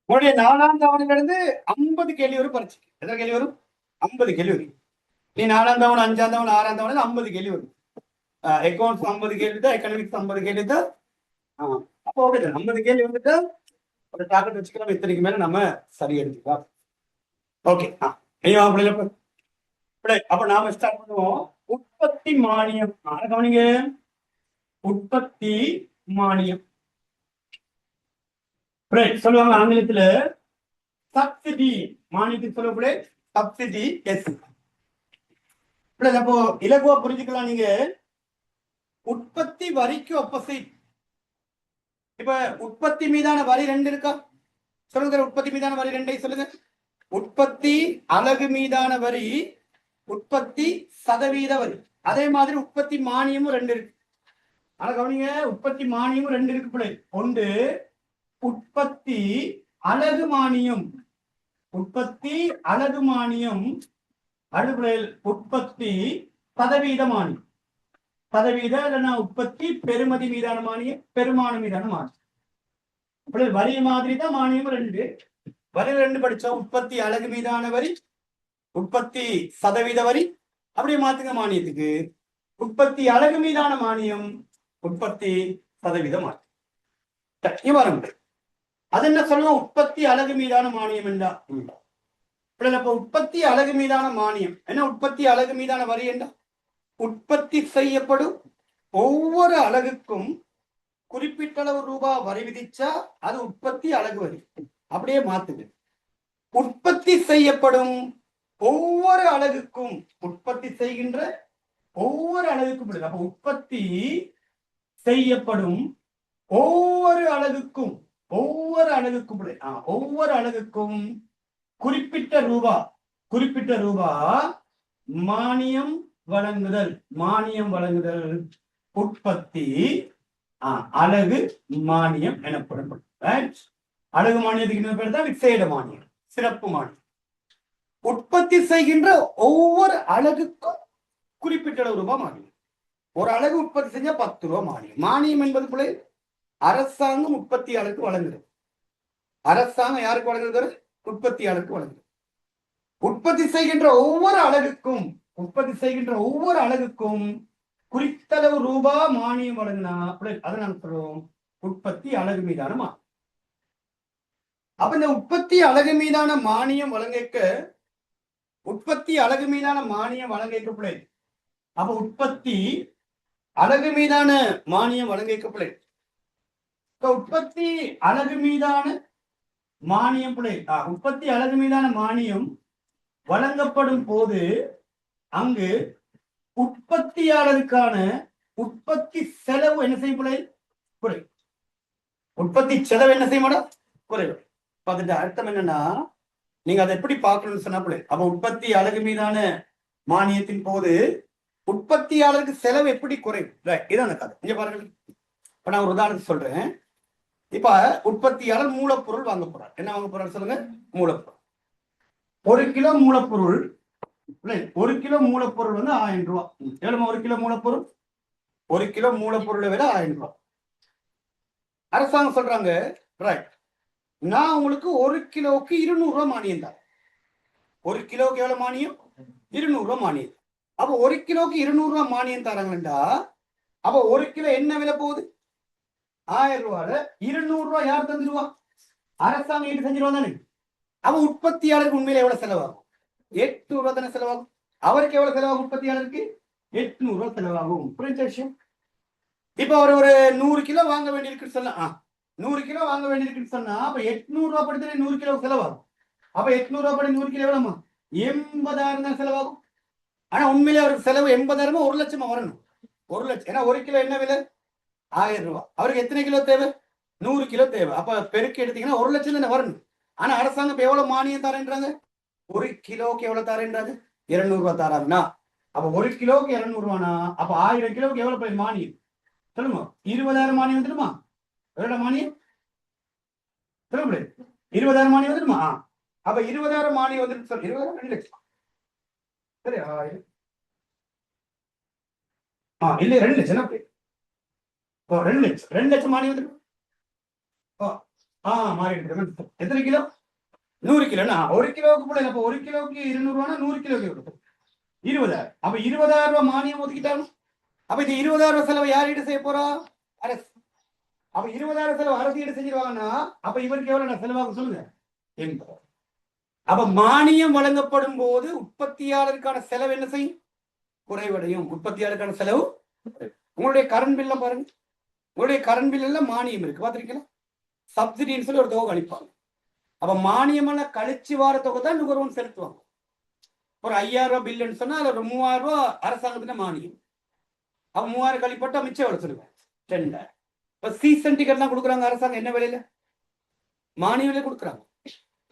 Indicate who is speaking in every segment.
Speaker 1: உங்களுடைய 4ஆம் தவணையிலிருந்து 50 கேள்வி வரும் பரிச்சு. எத்தனை கேள்வி வரும்? 50 கேள்வி வரும். நீ 4ஆம் தவணை, 5ஆம் தவணை, 6ஆம் தவணை 50 கேள்வி வரும். அக்கௌண்ட்ஸ் 50 கேள்வி தான், எக்கனாமிக்ஸ் 50 கேள்வி தான். அப்போ ஓகே, 50 கேள்வி வந்துட்டு ஒரு டார்கெட் வச்சுக்கலாம். இத்தனைக்கு மேல நம்ம சரி எடுத்துக்கலாம். ஓகே. அப்ப நாம ஸ்டார்ட் பண்ணுவோம். உற்பத்தி மானியம். கவனிங்க, உற்பத்தி மானியம் சொல்லுவாங்க ஆங்கிலத்துல சப்சிடி. மானியத்துக்கு சொல்லக்கூடிய சப்சிடி. எஸ். அப்போ இலகுவா புரிஞ்சுக்கலாம். நீங்க உற்பத்தி வரிக்கு ஒப்போசிட். இப்ப உற்பத்தி மீதான வரி 2 இருக்கா? சொல்லுங்க. உற்பத்தி மீதான வரி 2 சொல்லுங்க. உற்பத்தி அலகு மீதான வரி, உற்பத்தி சதவீத வரி. அதே மாதிரி உற்பத்தி மானியமும் 2 இருக்கு. ஆனா கவனிங்க, உற்பத்தி மானியமும் 2 இருக்கு பிள்ளை. ஒன்று உற்பத்தி அலகு மானியம். உற்பத்தி அலகு மானியம். அடுப்படையில் உற்பத்தி சதவீத மானியம். சதவீத இல்லைன்னா உற்பத்தி பெருமதி மீதான மானியம், பெருமானம் மீதான மானியம். அப்படி வரி மாதிரி தான் மானியம் 2. வரி 2 படிச்சோம். உற்பத்தி அலகு மீதான வரி, உற்பத்தி சதவீத வரி. அப்படியே மாத்துங்க மானியத்துக்கு. உற்பத்தி அலகு மீதான மானியம், உற்பத்தி சதவீத மானியம். அது என்ன சொல்லுவோம்? உற்பத்தி அலகு மீதான மானியம் என்றா உற்பத்தி அலகு மீதான மானியம் என்ன? உற்பத்தி அலகு மீதான வரி என்றா உற்பத்தி செய்யப்படும் ஒவ்வொரு அலகுக்கும் குறிப்பிட்ட அளவு ரூபாய் வரி விதிச்சா அது உற்பத்தி அலகு வரி. அப்படியே மாத்துது. உற்பத்தி செய்யப்படும் ஒவ்வொரு அலகுக்கும், உற்பத்தி செய்கின்ற ஒவ்வொரு அலகுக்கும். அப்ப உற்பத்தி செய்யப்படும் ஒவ்வொரு அலகுக்கும், ஒவ்வொரு அலகுக்கும் குறிப்பிட்ட ரூபா மானியம் வழங்குதல். மானியம் வழங்குதல் உற்பத்தி அலகு மானியம் எனப்படும். அலகு மானியத்துக்கு இன்னொரு பேர் தான் விசேட மானியம், சிறப்பு மானியம். உற்பத்தி செய்கின்ற ஒவ்வொரு அலகுக்கும் குறிப்பிட்ட அளவு ரூபாய் மானியம். ஒரு அலகு உற்பத்தி செஞ்சா 10 ரூபாய் மானியம். மானியம் என்பது போல அரசாங்கம் உற்பத்தியாளருக்கு வழங்குகிறது. அரசாங்கம் யாருக்கு வழங்குகிறது? உற்பத்தியாளருக்கு வழங்குகிறது. உற்பத்தி செய்கின்ற ஒவ்வொரு அலகுக்கும் குறித்தளவு ரூபாய் மானியம் வழங்கினா அதை நான் சொல்றோம் உற்பத்தி அலகு மீதான மானியம். அப்ப இந்த உற்பத்தி அலகு மீதான மானியம் வழங்கிக்க, உற்பத்தி அலகு மீதான மானியம் வழங்கிக்க. அப்ப உற்பத்தி அலகு மீதான மானியம் வழங்கிக்க. உற்பத்தி அலகு மீதான மானியம் உற்பத்தி அலகு மீதான மானியம் வழங்கப்படும் போது அங்கு உற்பத்தியாளருக்கான உற்பத்தி செலவு என்ன செய்யப்படும்? குறை. உற்பத்தி செலவு என்ன செய்ய மாட்டோம்? குறைவு. அதுக்கு அர்த்தம் என்னன்னா, நீங்க அதை எப்படி பார்க்கணும்னு சொன்னா அப்ப உற்பத்தி அலகு மீதான மானியத்தின் போது உற்பத்தியாளருக்கு செலவு எப்படி குறைவு? இதான் கதை. இங்க பாருங்க, இப்ப நான் ஒரு உதாரணத்தை சொல்றேன். இப்ப உற்பத்தியாளர் மூலப்பொருள் வாங்க போறார். என்ன வாங்க போறாரு சொல்லுங்க? மூலப்பொருள். 1 கிலோ மூலப்பொருள், 1 கிலோ மூலப்பொருள் வந்து 1000 ரூபாய். எவ்வளவு 1 கிலோ மூலப்பொருள்? 1 கிலோ மூலப்பொருளை விட 1000 ரூபாய். அரசாங்கம் சொல்றாங்க, ரைட், நான் உங்களுக்கு 1 கிலோவுக்கு 200 ரூபாய் மானியம் தான். 1 கிலோவுக்கு எவ்வளவு மானியம்? 200 ரூபாய் மானியம். அப்ப 1 கிலோவுக்கு 200 ரூபாய் மானியம் தராங்கண்டா, அப்ப 1 கிலோ என்ன விலை போகுது? 1000 ரூபாய். 200 ரூபாய் யார் தந்துருவா? அரசாங்கம் ஈடு செஞ்சிருவா தானே. அவ உற்பத்தியாளருக்கு உண்மையில எவ்வளவு செலவாகும்? 800 ரூபாய் தானே செலவாகும். அவருக்கு எவ்வளவு செலவாகும்? உற்பத்தியாளருக்கு 800 ரூபாய் செலவாகும். புரிஞ்ச விஷயம். இப்ப அவர் ஒரு 100 கிலோ வாங்க வேண்டியிருக்குன்னு சொன்னா, 100 கிலோ வாங்க வேண்டியிருக்குன்னு சொன்னா, அப்ப 800 ரூபாய் படுத்து 100 கிலோ செலவாகும். அப்ப 800 ரூபாய் படி 100 கிலோ எவ்வளவுமா? 80,000 தான் செலவாகும். ஆனா உண்மையிலே அவருக்கு செலவு 80,000 1 லட்சமா வரணும். 1 லட்சம். ஏன்னா 1 கிலோ என்ன விலை? 1000 ரூபாய். அவருக்கு எத்தனை கிலோ தேவை? 100 கிலோ தேவை. அப்ப பெருக்கி எடுத்தீங்கன்னா 1 லட்சம் தானே வரணும். ஆனா அரசாங்கம் இப்ப எவ்வளவு மானியம் தரேன்றாங்க? 1 கிலோவுக்கு எவ்வளவு தரேன்றாங்க? 200 ரூபாய் தராங்கன்னா, அப்ப 1 கிலோவுக்கு 200 ரூபானா அப்ப 1000 கிலோவுக்கு எவ்வளவு போய் மானியம் சொல்லுங்க? 20,000 மானியம் வந்துடுமா? எவ்வளவு மானியம் சொல்லுங்க? 20,000 மானியம் வந்துடுமா? அப்ப 20,000 மானியம் வந்துட்டு சொல்லு. 20,000 2 லட்சம். சரி, இல்ல 2 லட்சம் அப்படி 2 லட்சம் மானியம் வந்துடும். மாறி எத்தனை கிலோ? 100 கிலோனா 1 கிலோவுக்கு போல. அப்ப 1 கிலோவுக்கு 200 ரூபானா 100 கிலோக்கு கொடுக்கும் 20,000. அப்ப 20,000 ரூபாய் மானியம் ஒதுக்கிட்டாலும் அப்ப இந்த 20,000 ரூபாய் செலவு யார் ஈடு செய்ய போறா? அரசு. அப்ப 20,000 செலவு அரசு ஈடு செஞ்சிருவாங்கன்னா அப்ப இவருக்கு எவ்வளவு செலவாகும் சொல்லுங்க? 80. அப்ப மானியம் வழங்கப்படும் போது உற்பத்தியாளருக்கான செலவு என்ன செய்யும்? குறைவடையும். உற்பத்தியாளருக்கான செலவு. உங்களுடைய கரண்ட் பில்ல பாருங்க. உங்களுடைய கரண்ட் பில்ல மானியம் இருக்கு பாத்திருக்கீங்களா? சப்சிடின்னு சொல்லி ஒரு தொகை அளிப்பாங்க. அப்ப மானியமெல்லாம் கழிச்சு வார தொகை தான் நுகர்வோன் செலுத்துவாங்க. ஒரு 5,000 ரூபாய் பில்லுன்னு சொன்னா அதுல ஒரு 3,000 ரூபாய் அரசாங்கத்தின மானியம். அப்ப 3,000 கழிப்பட்டா மிச்சம் எவ்வளவு சொல்லுவேன்? 2,000. இப்ப சீசன் டிக்கெட் எல்லாம் கொடுக்குறாங்க அரசாங்கம் என்ன விலையில? மானிய விலை கொடுக்குறாங்க.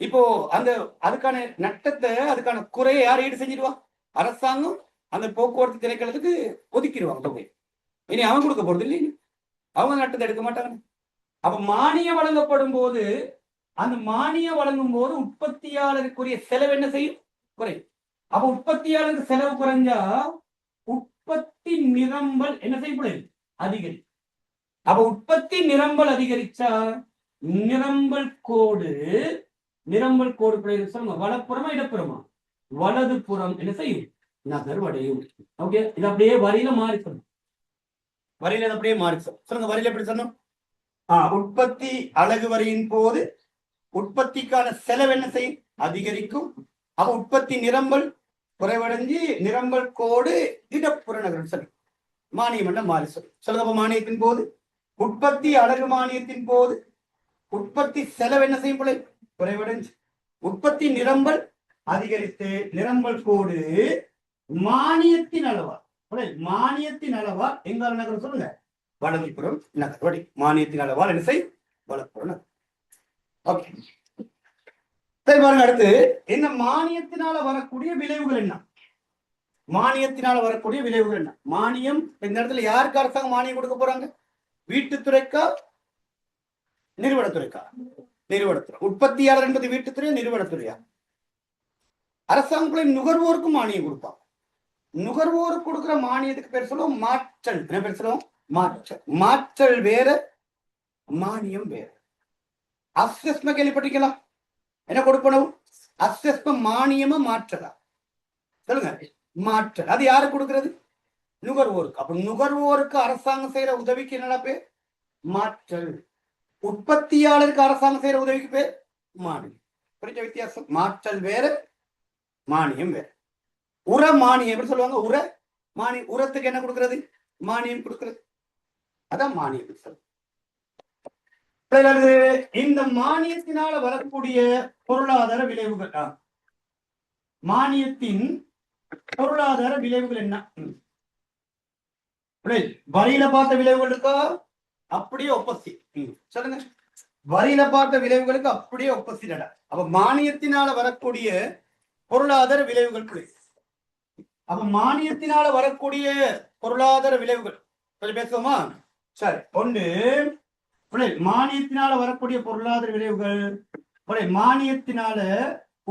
Speaker 1: இப்போ அந்த அதுக்கான நட்டத்தை அதுக்கான குறையை யார் ஈடு செஞ்சிடுவா? அரசாங்கம் அந்த போக்குவரத்து திணைக்களத்துக்கு ஒதுக்கிடுவாங்க தொகை. இனி அவன் கொடுக்க போறது இல்லை, அவங்க நட்டத்தை எடுக்க மாட்டாங்க. அப்ப மானியம் வழங்கப்படும் போது அந்த மானியம் வழங்கும் போது உற்பத்தியாளருக்குரிய செலவு என்ன செய்யும்? குறையும். அப்ப உற்பத்தியாளருக்கு செலவு குறைஞ்சா உற்பத்தி நிரம்பல் என்ன செய்யப்படுது? அதிகரிக்கும். அப்ப உற்பத்தி நிரம்பல் அதிகரிச்சா நிரம்பல் கோடு சொல்லுங்க, வலப்புறமா இடப்புறமா? வலது புறம் என்ன செய்யும்? நகர்வடையும். ஓகே, இது அப்படியே வரியில மாறி சொல்லணும். வரியில அப்படியே மாறி சொல்லுங்க. வரியில எப்படி சொன்னோம்? உற்பத்தி அலகு வரியின் போது உற்பத்திக்கான செலவு என்ன செய்யும்? அதிகரிக்கும். அப்ப உற்பத்தி நிரம்பல் குறைவடைஞ்சு நிரம்பல் கோடு இடப்புற நகரம் சொல்லி மானியம் என்ன மாறி சொல்லுங்க. அப்ப மானியத்தின் போது உற்பத்தி அலகு மானியத்தின் போது உற்பத்தி செலவு என்ன செய்யும்? குறைவடைஞ்சு உற்பத்தி நிரம்பல் அதிகரித்து நிரம்பல் கோடு மானியத்தின் அளவா மானியத்தின் அளவா எங்கால நகரம் சொல்லுங்க? வலதுபுறம் நகர் வடி. மானியத்தின் அளவால் என்ன செய்யும்? வலப்புறம் நகர். ஓகே, சரி பாருங்க. அடுத்து இந்த மானியத்தினால வரக்கூடிய விளைவுகள் என்ன? மானியத்தினால வரக்கூடிய விளைவுகள் என்ன? மானியம் இந்த இடத்துல யாருக்கு அரசாங்கம் மானியம் கொடுக்க போறாங்க? வீட்டுத்துறைக்கா நிறுவனத்துறைக்கா? நிறுவனத்துறை. உற்பத்தியாளர் என்பது வீட்டுத்துறையா நிறுவனத்துறையா? அரசாங்கங்களை நுகர்வோருக்கும் மானியம் கொடுப்பாங்க. நுகர்வோருக்கு கொடுக்குற மானியத்துக்கு பேர் சொல்லுவோம் மாற்றல். என்ன பேர் சொல்லுவோம்? மாற்றல். மாற்றல் வேற, மானியம் வேற. அசஸ்மெண்ட் கேள்விப்பட்டிருக்கலாம்? என்ன கொடுக்கணும்? அசஸ்மெண்ட் மானியமா மாற்றலா? சொல்லுங்க. மாற்றல். அது யாருக்கு கொடுக்கிறது? நுகர்வோருக்கு. அப்ப நுகர்வோருக்கு அரசாங்கம் செய்யற உதவிக்கு என்னடா பேர்? மாற்றல். உற்பத்தியாளருக்கு அரசாங்கம் செய்யற உதவிக்கு பேர் மானியம். புரிஞ்ச வித்தியாசம்? மாற்றல் வேற, மானியம் வேற. உர மானியம் எப்படி சொல்லுவாங்க? உர மானியம். உரத்துக்கு என்ன கொடுக்கிறது? மானியம் கொடுக்கிறது. அதான் மானியம் சொல்லுங்க. இந்த மானியத்தினால வரக்கூடிய பொருளாதார விளைவுகள், மானியத்தின் பொருளாதார விளைவுகள் என்ன? வரியில பார்த்த விளைவுகள் இருக்கா? அப்படியே ஒப்போசிட். சொல்லுங்க. வரியில பார்த்த விளைவுகளுக்கு அப்படியே ஒப்போசிட். அப்ப மானியத்தினால வரக்கூடிய பொருளாதார விளைவுகள். அப்ப மானியத்தினால வரக்கூடிய பொருளாதார விளைவுகள் கொஞ்சம் பேசுவோமா? சரி. ஒன்று, மானியத்தினால வரக்கூடிய பொருளாதார விளைவுகள். மானியத்தினால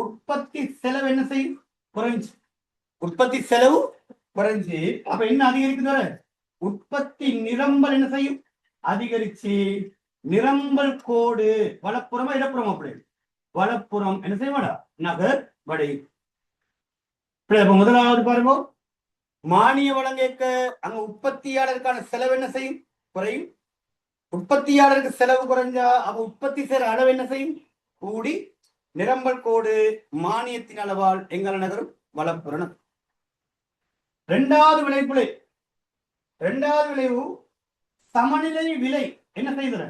Speaker 1: உற்பத்தி செலவு என்ன செய்யும்? குறைஞ்சு. உற்பத்தி செலவு குறைஞ்சு அப்ப என்ன அதிகரிக்குது? உற்பத்தி நிரம்பல் என்ன செய்யும்? அதிகரிச்சு நிரம்பல் கோடு வலப்புறமா இடப்புறமா? அப்படி வலப்புறம் என்ன செய்ய நகர் வடையும். முதலாவது பாருங்க, மானிய வழங்க அங்க உற்பத்தியாளருக்கான செலவு என்ன செய்யும்? குறையும். உற்பத்தியாளருக்கு செலவு குறைஞ்சா அப்ப உற்பத்தி செய்யற அளவு என்ன செய்யும்? கூடி நிரம்பல் கோடு மானியத்தின் அளவால் எங்கால நகரும்? வலப்புறம். இரண்டாவது விளைவு சமநிலை விலை என்ன செய்யுது?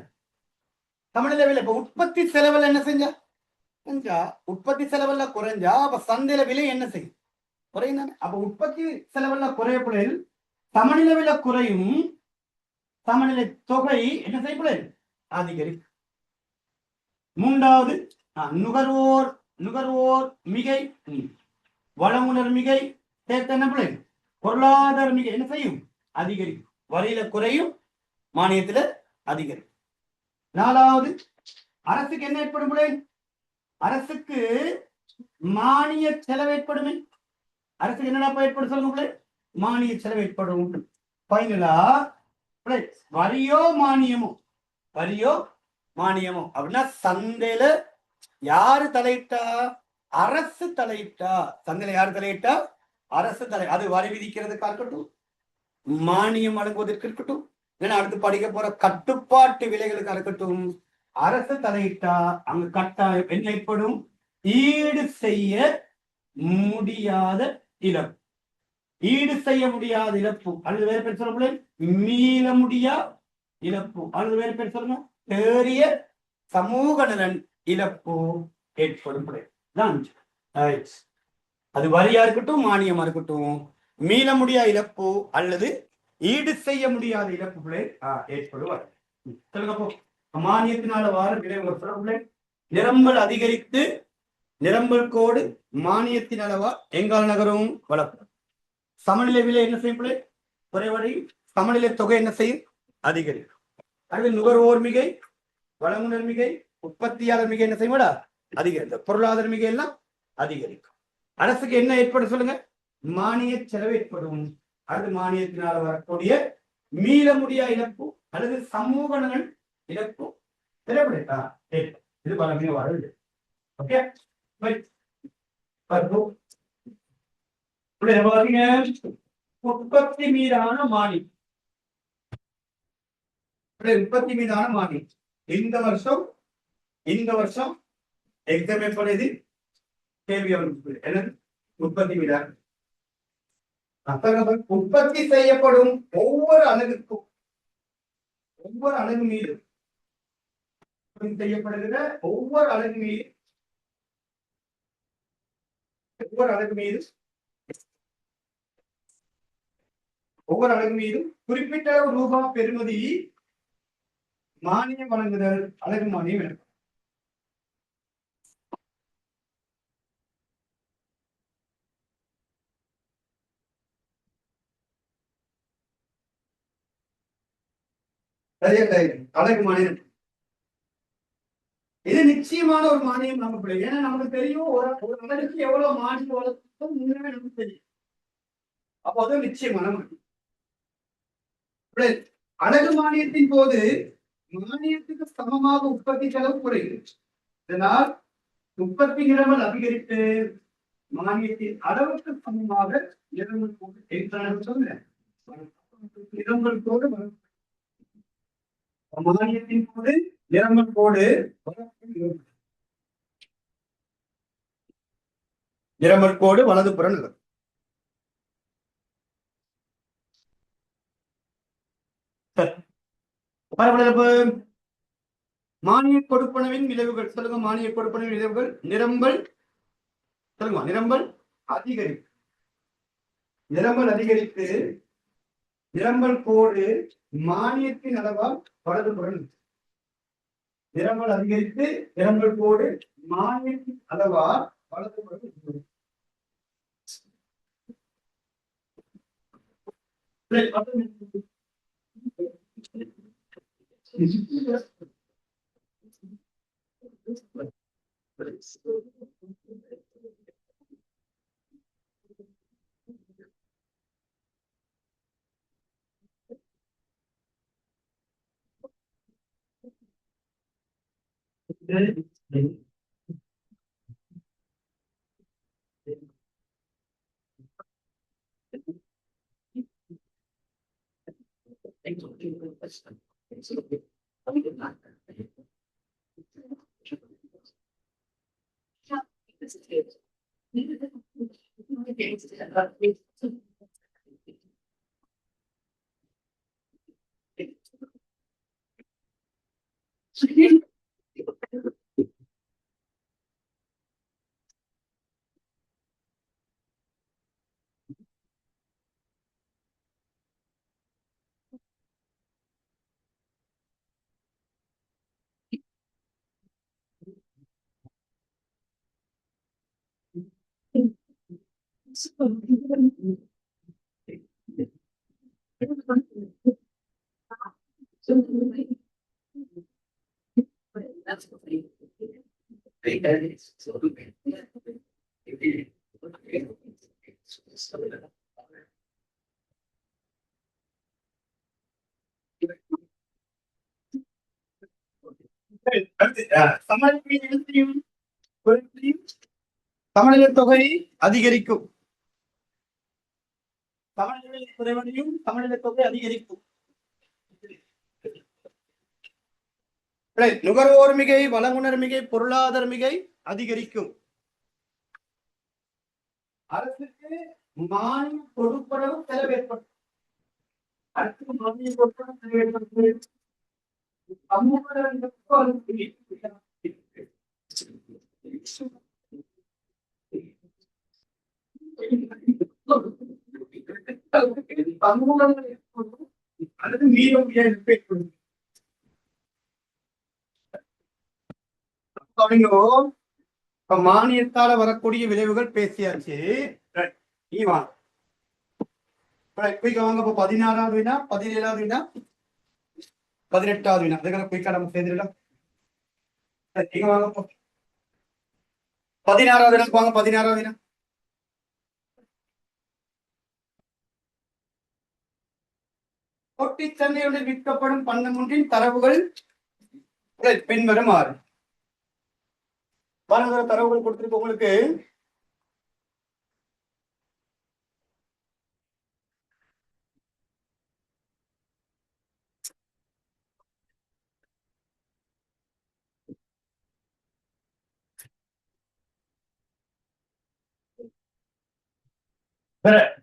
Speaker 1: சமநிலை விலை. இப்ப உற்பத்தி செலவுல என்ன செஞ்சா? உற்பத்தி செலவுல குறைஞ்சா அப்ப சந்தையில விலை என்ன செய்யும்? குறையும். அப்ப உற்பத்தி செலவுல குறையப்படையில் சமநிலை விலை குறையும். சமநிலை தொகை என்ன செய்யப்படும்? அதிகரிக்கும். மூன்றாவது, நுகர்வோர் மிகை வளமுனர் மிகை சேர்த்த என்ன பிள்ளை? பொருளாதார மிகை என்ன செய்யும்? அதிகரிக்கும். வரியில குறையும், மானியத்துல அதிகரிக்கும். நாலாவது, அரசுக்கு என்ன ஏற்படும்? அரசுக்கு மானிய செலவு ஏற்படுமே. அரசுக்கு என்னடா ஏற்படும் சொல்லுங்க? மானிய செலவு ஏற்படும். ஃபைனலா வரியோ மானியமோ அப்படின்னா சந்தையில யாரு தலையிட்டா? அரசு தலையிட்டா. சந்தையில யாரு தலையிட்டா? அரசு தலை. அது வரி விதிக்கிறதுக்கா இருக்கட்டும், மானியம் வழங்குவதற்கு இருக்கட்டும், இல்லைன்னா அடுத்து படிக்க போற கட்டுப்பாட்டு விலைகளுக்கு இருக்கட்டும், அரசு தலையிட்டா அங்கு கட்டாயம் என்ன ஏற்படும்? ஈடு செய்ய முடியாத இழப்பு. ஈடு செய்ய முடியாத இழப்பு அல்லது வேறு பேர் சொல்ல முடியாது, மீள முடியா இழப்பு அல்லது வேறு பேர் சொல்லுங்க, தேறிய சமூக நலன் இழப்பு ஏற்படும். அது வரியா இருக்கட்டும், மானியமா இருக்கட்டும், மீள முடியா இழப்பு அல்லது ஈடு செய்ய முடியாத இழப்புகளே ஏற்படுவார். மானியத்தினால வார விளைவுகள் நிரம்பல் அதிகரித்து நிரம்பல் கோடு மானியத்தின் அளவா எங்கால் நகரும் வளர்ப்பு. சமநிலை விலை என்ன செய்யும்? குறைவடை. சமநிலை தொகை என்ன செய்யும்? அதிகரிக்கும். அது நுகர்வோர் மிகை, வழங்குனர் மிகை, உற்பத்தியாளர் மிகை என்ன செய்யும்? அதிகரிக்கும். பொருளாதார மிகை எல்லாம் அதிகரிக்கும். அரசுக்கு என்ன ஏற்படும் சொல்லுங்க? மானிய செலவு ஏற்படும். அது மானியத்தினால் வரக்கூடிய மீள முடியா இழப்பு அல்லது சமூக நலன் இழப்பு தேவைப்படா. இது பலமே வருது. ஓகே, உற்பத்தி மீதான மானியம். உற்பத்தி மீதான மானியம் இந்த வருஷம் எக்ஸாம் எப்பொழுது கேள்வி என்னது? உற்பத்தி மீதான உற்பத்தி செய்யப்படும் ஒவ்வொரு அலகுக்கும் ஒவ்வொரு அலகு மீது செய்யப்படுகிற ஒவ்வொரு அலகு மீதும் குறிப்பிட்ட ரூபாய் பெறுமதி மானியம் வழங்குதல் அலகு மானியம் எனப்படும். அலகு மானியம் இது நிச்சயமான ஒரு மானியம் நமக்கு. ஏன்னா நமக்கு தெரியும் ஒரு அலகுக்கு எவ்வளவு மானியம் வழங்கும் முன்னமே நமக்கு தெரியும். அப்போ அது நிச்சயமான மானியம். அலகு மானியத்தின் போது மானியத்துக்கு சமமாக உற்பத்தி செலவு குறைகிறது. இதனால் உற்பத்தி நிரம்பல் அதிகரித்து மானியத்தின் அளவுக்கு சமமாக நிரம்பல் கோடு மானியத்தின் போது நிரம்பல் கோடு வலதுபுறம் நகரும். மானிய கொடுப்பனவின் விளைவுகள் சொல்லுங்க. மானிய கொடுப்பனவின் விளைவுகள் நிரம்பல் சொல்லுங்க. நிரம்பல் அதிகரித்து நிரம்பல் கோடு மானியத்தின் அளவால் வலதுபுறம். நிரம்பல் அதிகரித்து நிரம்பல் கோடு மானியத்தின் அளவால் வலதுபுறம். சமநிலை தொகை அதிகரிக்கும். சமநிலை குறைவடையும், சமநிலை தொகை அதிகரிக்கும். நுகர்வோர் மிகை, வழங்குனர் மிகை, பொருளாதார மிகை அதிகரிக்கும். அரசுக்கு மானியம் கொடுப்படவும் செலவு ஏற்படும். அரசுக்கு மானியம் கொடுப்படவும் செலவு ஏற்படுகிறது. அல்லது மீதம் ஏற்படும். மானியத்தால வரக்கூடிய விளைவுகள் பேசியாச்சு. வாங்க 16வது வினா, 17வது வினா, 18வது வினா. அதுக்கான குயிக்கா நம்ம சேர்ந்துடலாம். 16வது வினா வாங்க. 16வது வினா, போட்டி சந்தையுடன் விற்கப்படும் பண்டம் ஒன்றின் தரவுகள் பின்வருமாறு. தரவுகள் கொடுத்திருக்கு உங்களுக்கு.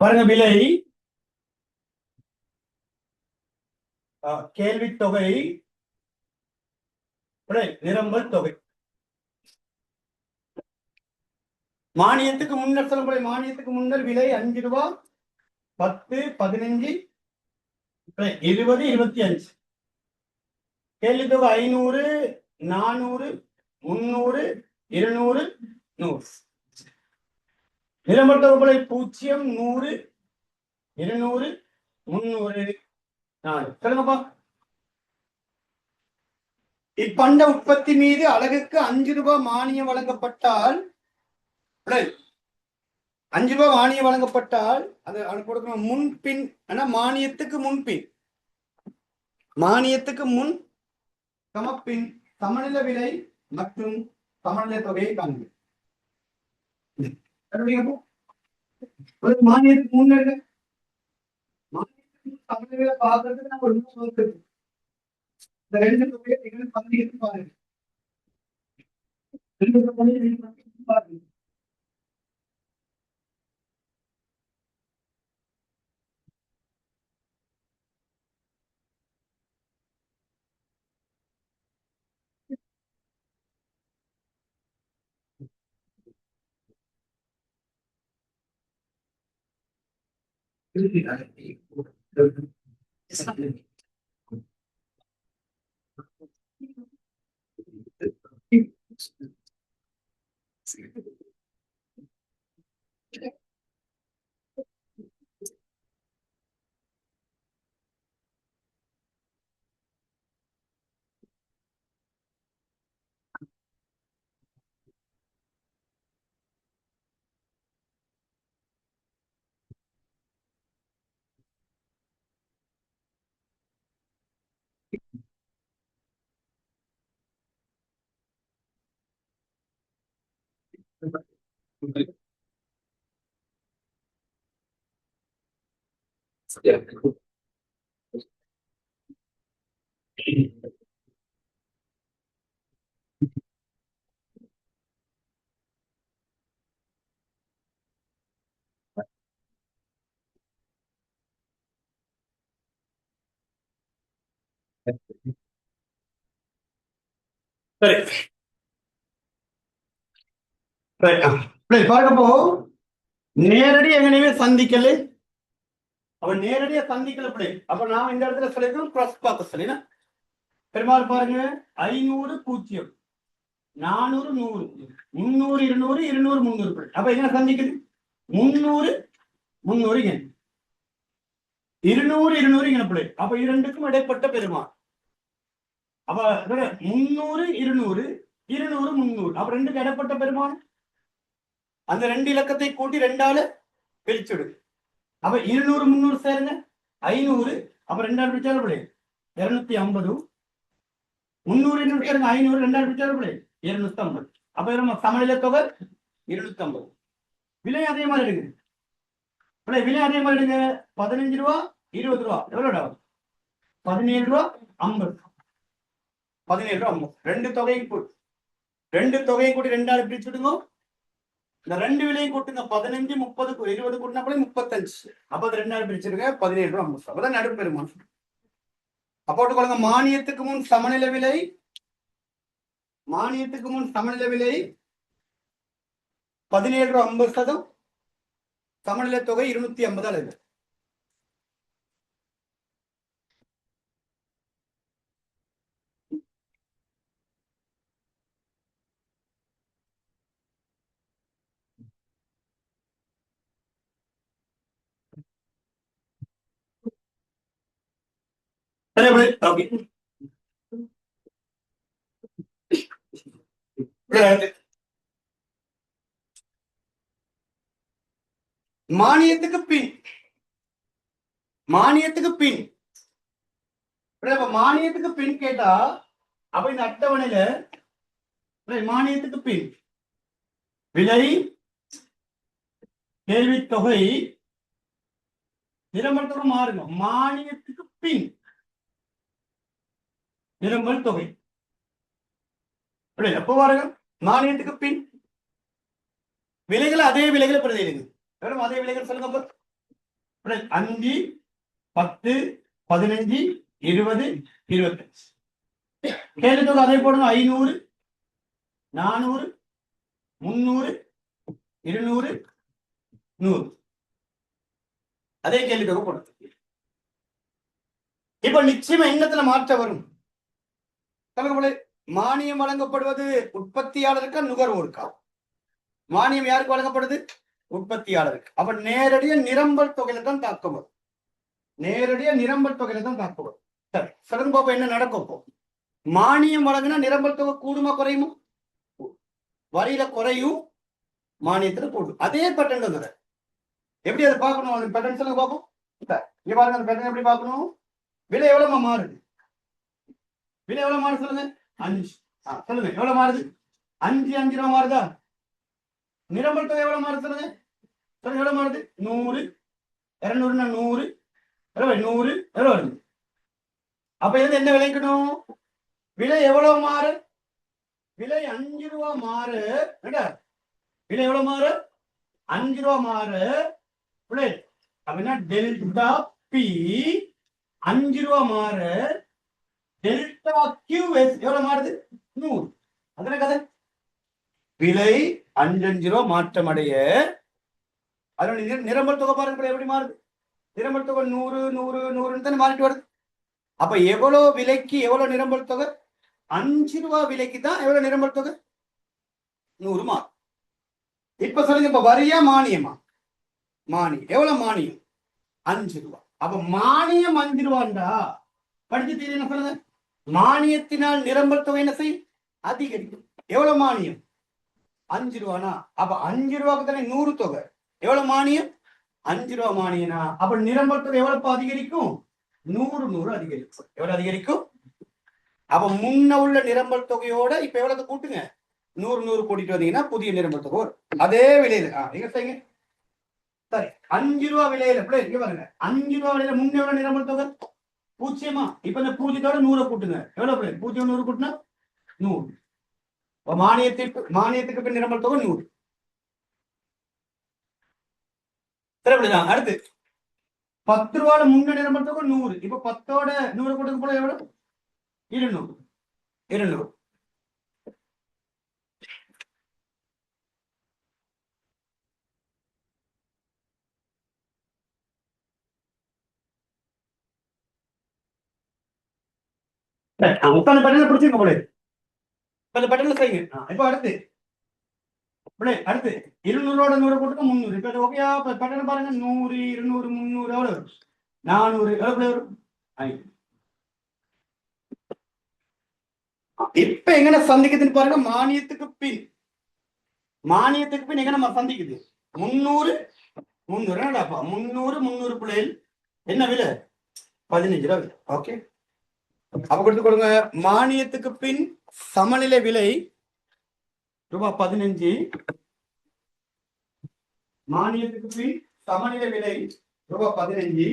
Speaker 1: பாருங்க, விலை, கேள்வி தொகை, நிரம்பல் தொகை. மானியத்துக்கு முன்னர் சொல்லக்கூடிய மானியத்துக்கு முன்னர் விலை 5 ரூபாய், 10, 15, 20, 25. கேள்வி தொகை 500, 400, 300, 200, 100. நிரம்பல் தொகை 0, 100, 200, 300, 4. சொல்லுங்கப்பா. இப்பண்ட உற்பத்தி மீது அலகுக்கு 5 ரூபாய் மானியம் வழங்கப்பட்டால், 5 ரூபாய் மானியம் வழங்கப்பட்டால் அது கொடுக்கணும் முன்பின். ஆனா மானியத்துக்கு முன்பின், மானியத்துக்கு முன் சமப்பின் சமநிலை விலை மற்றும் சமநிலை தொகையை காண்க. மானியத்துக்கு முன்னர் மானியத்துக்கு சமநிலை பார்க்கறதுக்கு நம்ம ரொம்ப சொல்றது. இந்த ரெண்டு தொகையை நீங்கள் பங்கேற்று பாருங்க. ரெண்டு தொகையை பாருங்க. பாருங்கப்போ, நேரடி எங்கனையுமே சந்திக்கல. அவன் நேரடியா சந்திக்கல பிள்ளை. அப்ப நான் இந்த இடத்துல சொல்லிருக்கோம் கிராஸ் பார்க்க சொல்லினா. பெரும்பாலும் பாருங்க, 500, 0, 400, 100, 300, 200, 200, 300. அப்ப என்ன சந்திக்குது? 300, 300 இங்க, 200, 200 இங்க பிள்ளை. அப்ப இரண்டுக்கும் இடைப்பட்ட பெருமாள். அப்ப 300, 200, 200, 300. அப்ப ரெண்டுக்கு இடைப்பட்ட பெருமாள். அந்த ரெண்டு இலக்கத்தை கூட்டி 2ஆல பிரிச்சுடு. அப்ப 200, 300 சேருங்க 500. அப்ப 2ஆல் பிரிச்சாலும் 250, 300 500 2000 250. அப்ப நம்ம சமநிலை தொகை 250. விலை அதே மாதிரி எடுங்க. விலை அதே மாதிரி எடுங்க. 15 ரூபா 20 ரூபா எவ்வளோடா? 17 ரூபா 50. 17 ரூபா 50. ரெண்டு தொகையும் கூட்டி 2ஆல பிரிச்சுடுங்க. இந்த ரெண்டு விலையும் கூட்டுங்க. 15 30 20 கூட்டினா கூட 35. அப்ப அது 2ஆல பிரிச்சிருங்க. 17 ரூபா 50. அப்பதான் நடுப்பெருமானம். அப்போ மானியத்துக்கு முன் சமநிலை விலை 17 ரூபா 50. சமநிலை தொகை 250 அளவு. மானியத்துக்கு பின் மானியத்துக்கு பின் கேட்டா அப்ப இந்த அட்டவணையில மானியத்துக்கு பின் விலை கேள்வித்தொகை நிரம்பல் தொகை மாறுங்க. மானியத்துக்கு பின் நிரம்பல் தொகை எப்போ பாருங்க. மானியத்துக்கு பின் விலைகள் அதே விலைகளை பிரதிடுங்க. அதே விலைகள் சொல்லுங்க. 5 10 15 20 25. கேள்வி தொகை அதே போடுங்க. 500 400 300 200 100. அதே கேள்வி தொகை போடுறது. இப்ப நிச்சயமா எண்ணத்துல மாற்றம் வரும். மானியம் வழங்கப்படுவது உற்பத்தியாளருக்கா நுகர்வோருக்கா? மானியம் யாருக்கு வழங்கப்படுது? உற்பத்தியாளருக்கு. அப்ப நேரடியா நிரம்பல் தொகையில தான் தாக்கம் வரும். சரி, சொல்லுங்க பாப்பா என்ன நடக்கும்? மானியம் வழங்கினா நிரம்பல் தொகை கூடுமா குறையுமா? வரியில குறையும், மானியத்துல கூடும். அதே பேட்டர்ன் வந்து எப்படி அதை பார்க்கணும்? அந்த பேட்டர்ன் சொல்லுங்க பார்ப்போம். இங்க பாருங்க, அந்த பேட்டர்ன் எப்படி பார்க்கணும்? விலை எவ்வளவு மாறுது? சொல்லுங்க. 5. சொல்லுங்க எவ்வளவு மாறுது? 5 ரூபா மாறுதா? நிரம்பல் தொகை எவ்வளவு மாறுது? சொல்லுங்க எவ்வளவு மாறுது? 100 200 100 100 எவ்வளவு வருது? அப்ப இது என்ன விளைக்கணும்? விலை எவ்வளவு மாறு? விலை 5 ரூபா மாறு. விலை எவ்வளவு மாறு? 5 ரூபா மாறு. அப்படின்னா டெல்டா பி 5 ரூபா மாறு. டெல்டா கியூஎஸ் எவ்வளவு மாறுது? 100. அதன கதை. விலை 5 ரூபா மாற்றம் அடைய அதோட நிரம்பல் தொகை பாருங்க எப்படி மாறுது? நிரம்பல் தொகை 100 100 100 தானே மாறிட்டு வருது. அப்ப எவ்வளவு விலைக்கு எவ்வளவு நிரம்பல் தொகை? 5 ரூபா விலைக்கு தான் எவ்வளவு நிரம்பல் தொகை? 100 மாறும். இப்ப சொல்லுங்க, இப்ப வரியா மானியமா? மானியம். எவ்வளவு மானியம்? 5 ரூபா. அப்ப மானியம் 5 ரூபாண்டா படிச்சு தீர என்ன சொல்லுங்க? மானியத்தினால் நிரம்பல் தொகை என்ன செய்யும்? அதிகரிக்கும். எவ்வளவு மானியம்? 5 ரூபானா அப்ப 5 ரூபாய்க்கு தானே 100 தொகை. எவ்வளவு மானியம்? 5 ரூபா மானியனா அப்ப நிரம்பல் தொகை எவ்வளவு அதிகரிக்கும்? 100 அதிகரிக்கும். எவ்வளவு அதிகரிக்கும்? அப்ப முன்ன உள்ள நிரம்பல் தொகையோட இப்ப எவ்வளவு கூட்டுங்க? 100 கூட்டிட்டு வந்தீங்கன்னா புதிய நிரம்பல் தொகை வரும். அதே விலையில எங்க செய்யுங்க. சரி, 5 ரூபா விலையில இங்க பாருங்க. 5 ரூபா விலையில முன்ன எவ்வளவு நிரம்பல் தொகை? 0. இப்ப இந்த 0த்தோட 100 கூட்டுங்க. எவ்வளவு? 0 100 கூட்டினா 100. மானியத்துக்கு பின் நிரம்பல் தொகை 100. அடுத்து 10 ரூபாய் முன்ன நிரம்பல் தொகை 100. இப்ப 10ஓட 100 கூட்டுக்கு போல எவ்வளவு? 200. முக்கான பட்டன்ல பிடிச்சிருக்க போல. பட்டன்ல செய்யுங்க. இப்ப அடுத்து 200ஓட 100 கூட்டுக்கு 300. இப்ப ஓகேயா? பட்டன் பாருங்க. 100 200 300 எவ்வளவு வரும்? 400 எவ்வளவு வரும்? 5. இப்ப எங்க சந்திக்குதுன்னு பாருங்க. மானியத்துக்கு பின் எங்க நம்ம சந்திக்குது? 300 என்னடாப்பா? 300 பிள்ளைகள் என்ன விலை? 15 ரூபாய். ஓகே, அப்ப கொடுத்து கொடுங்க. மானியத்துக்கு பின் சமநிலை விலை ரூபாய் 15. மானியத்துக்கு பின் சமநிலை விலை ரூபாய் 15.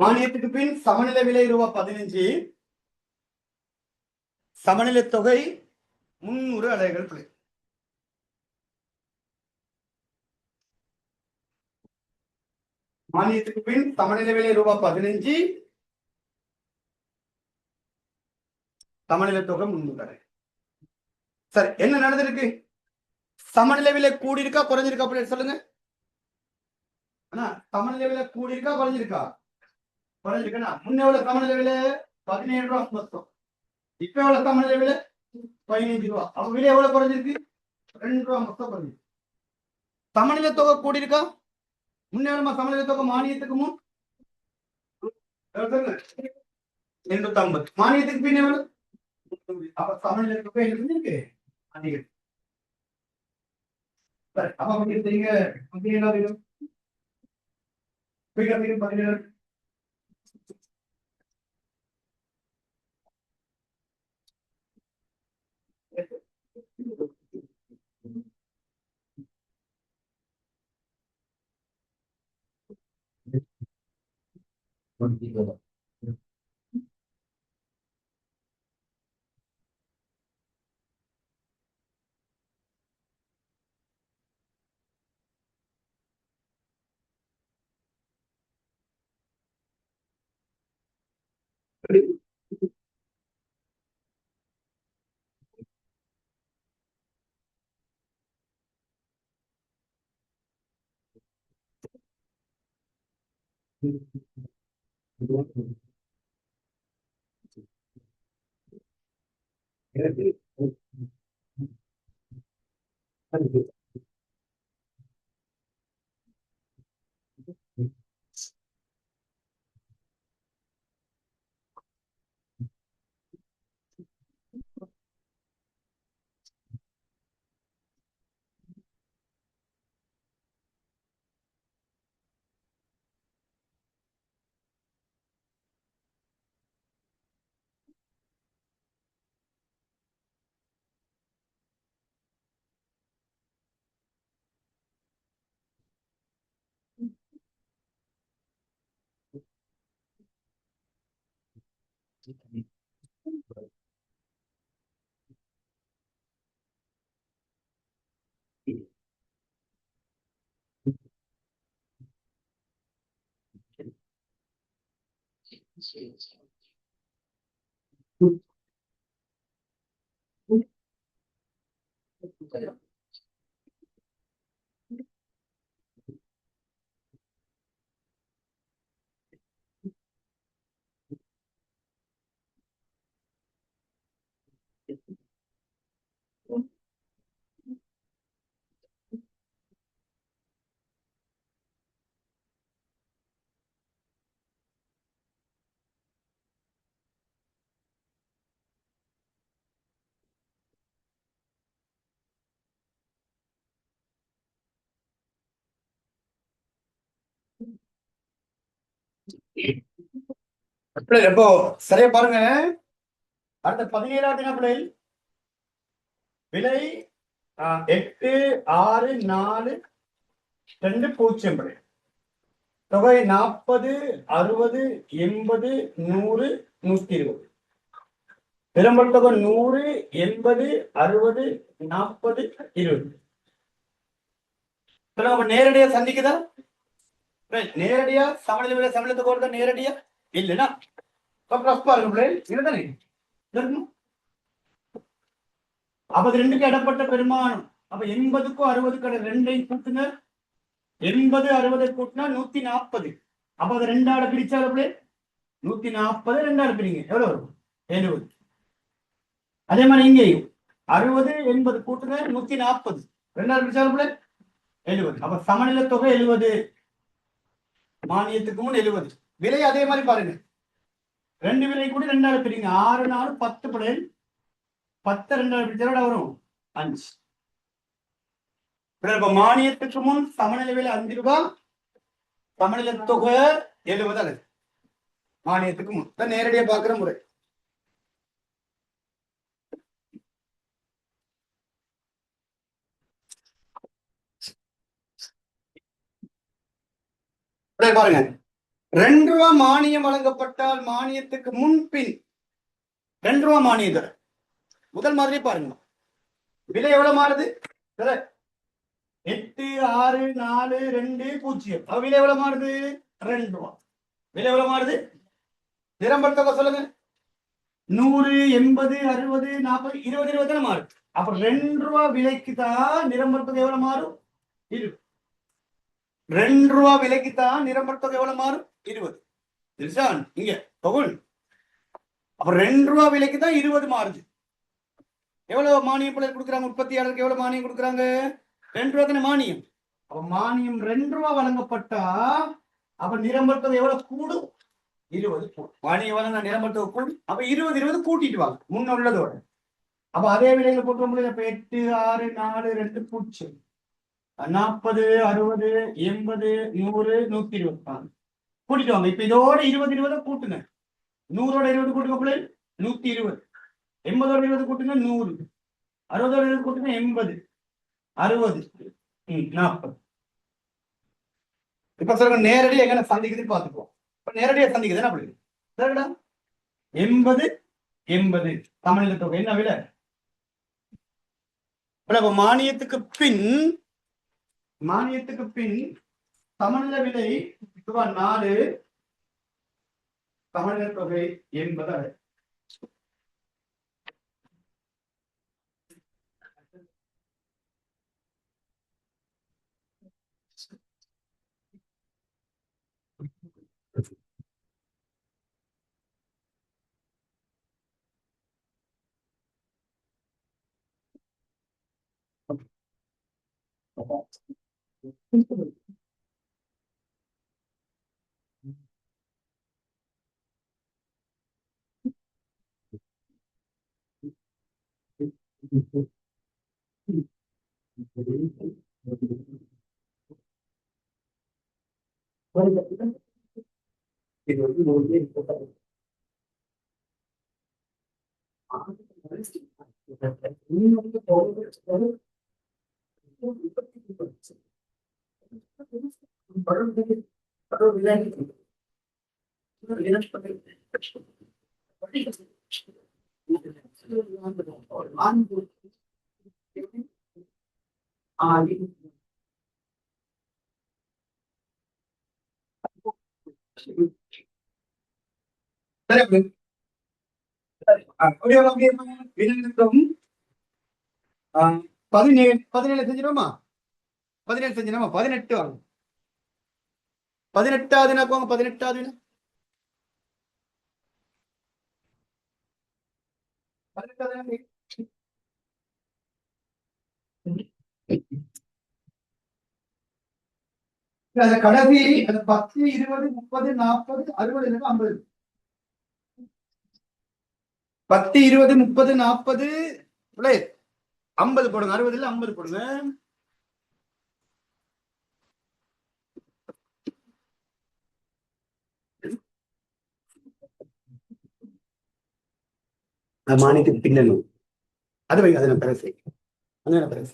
Speaker 1: மானியத்துக்கு பின் சமநிலை விலை ரூபாய் 15. சமநிலை தொகை 300 அலகுகள் பிழை. மானியத்துக்கு பின் சமநிலை விலை ரூபாய் 15. சமநிலை தொகை 300. சரி, என்ன நடந்திருக்கு? சமநிலை விலை கூடி இருக்கா குறைஞ்சிருக்கா அப்படின்னு சொல்லுங்க. ஆனா சமநிலை விலை கூடி இருக்கா குறைஞ்சிருக்கா? குறைஞ்சிருக்கா. முன்ன எவ்வளவு சமநிலை விலை? 17 ரூபா மொத்தம். இப்ப எவ்வளவு சமநிலை விலை? 15 ரூபா. அப்ப விலை எவ்வளவு குறைஞ்சிருக்கு? 2 ரூபா மொத்தம் குறைஞ்சிருக்கு. சமநிலை தொகை கூடி இருக்கா? முன்னேறமா சமநிலை தொகை மானியத்துக்கு முன் 850. மானியத்துக்கு பின் எவ்வளவு? அப்ப சமநிலை தொகை இருக்கு அதிகம். சரி, அப்ப நீங்க என்ன வேணும்? 17. எப்போ சரியா பாருங்க. அடுத்த 17ஆம் தினப்பிள்ளை விலை 8642 தொகை 40 60 80 100 120. பெரும்பல் தொகை 100 80 60 40 20. நேரடியா சந்திக்குதா? நேரடியா சமநிலை விலை சமநிலை தொகை நேரடியா இல்லைன்னா பாருங்க. அப்ப ரெண்டுக்கு இடப்பட்ட பெருமானம். அப்ப 80க்கும் 60க்கும் ரெண்டையும் கூட்டுங்க. 80 60 கூட்டினா 140. அப்ப அது ரெண்டாட பிரிச்சால் அப்படியே 140 ரெண்டாடு பிரிங்க எவ்வளவு வரும்? 70. அதே மாதிரி இங்கேயும் 60 80 கூட்டுங்க 140 ரெண்டாடு பிரிச்சால் அப்படியே 70. அப்ப சமநிலை தொகை 70. மானியத்துக்கு முன் 70. விலை அதே மாதிரி பாருங்க. ரெண்டு விலை கூட ரெண்டாடு பிரிங்க. 6 4 10 பிள்ளை 10 ரெண்டாடு பிரிச்சா வரும் 5. இப்ப மானியத்துக்கு முன் சமநிலை விலை 5 ரூபாய், சமநிலை தொகை 70 அல்லது மானியத்துக்கு முன் நேரடியா பாக்குற முறை. பாருங்க, 2 ரூபாய் மானியம் வழங்கப்பட்டால் மானியத்துக்கு முன்பின் 2 ரூபாய் மானியம் தர முதல் மாதிரி பாருங்க, விலை எவ்வளவு மாறுது? 8, 6, 4, 2, 0. விலை எவ்வளவு மாறுது? 2 ரூபாய். விலை எவ்வளவு மாறுது? நிரம்பர் சொல்லுங்க. 100, 80, 60, 40, 20, 20 தானே மாறுது. அப்ப 2 ரூபாய் விலைக்கு தான் நிரம்பர் எவ்வளவு மாறும்? 20. 2 ரூபாய் விலைக்கு தான் நிரம்பர் எவ்வளவு மாறும்? 20. இங்க தொகுள். அப்ப 2 ரூபாய் விலைக்கு தான் 20 மாறுது. எவ்வளவு மானியம் கொடுக்குறாங்க? உற்பத்தியாளருக்கு எவ்வளவு மானியம் கொடுக்குறாங்க? 2 ரூபாய் தானே மானியம். அப்ப மானியம் 2 ரூபாய் வழங்கப்பட்டா அப்ப நிரம்பர் எவ்வளவு கூடும்? 20 கூடும். மானியம் வழங்க நிரம்பர் கூடும். அப்ப 20 கூட்டிட்டு வாங்க முன்ன உள்ளதோட. அப்ப அதே விலையில போட்டு முடியாது. அப்ப 8, 6, 4, 2, 0. 40, 60, 80, 100, 120 கூட்டிட்டு வாங்க. இப்ப இதோட 20 கூட்டுங்க. 100ஓட 20 கூட்டுங்க 120. 80ஓட 20 கூட்டுங்க 100. 60ஓட 20 கூட்டுங்க 80. 60, 40. இப்ப சொல்லுங்க, நேரடியா எங்க சந்திக்குதுன்னு பாத்துக்குவோம். இப்ப நேரடியா சந்திக்குது அப்படி சரிடா. 80, 80 தமிழ்ல தொகை என்ன விலை? மானியத்துக்கு பின் சமநிலை விலை 4, சமநிலை தொகை 80. பதினேழு செஞ்சிடுமா? 17 செஞ்சிடுமா? 18 வாங்க. 18வது 18வது 18வது கடைசி 10, 20, 30, 40, 60, 50. 10, 20, 30, 40, 50 போடுங்க. 60 இல்ல 50 போடுங்க. மானிக்கு பின்னணும். அது வைங்க. அதை நான் பேச அங்க பேச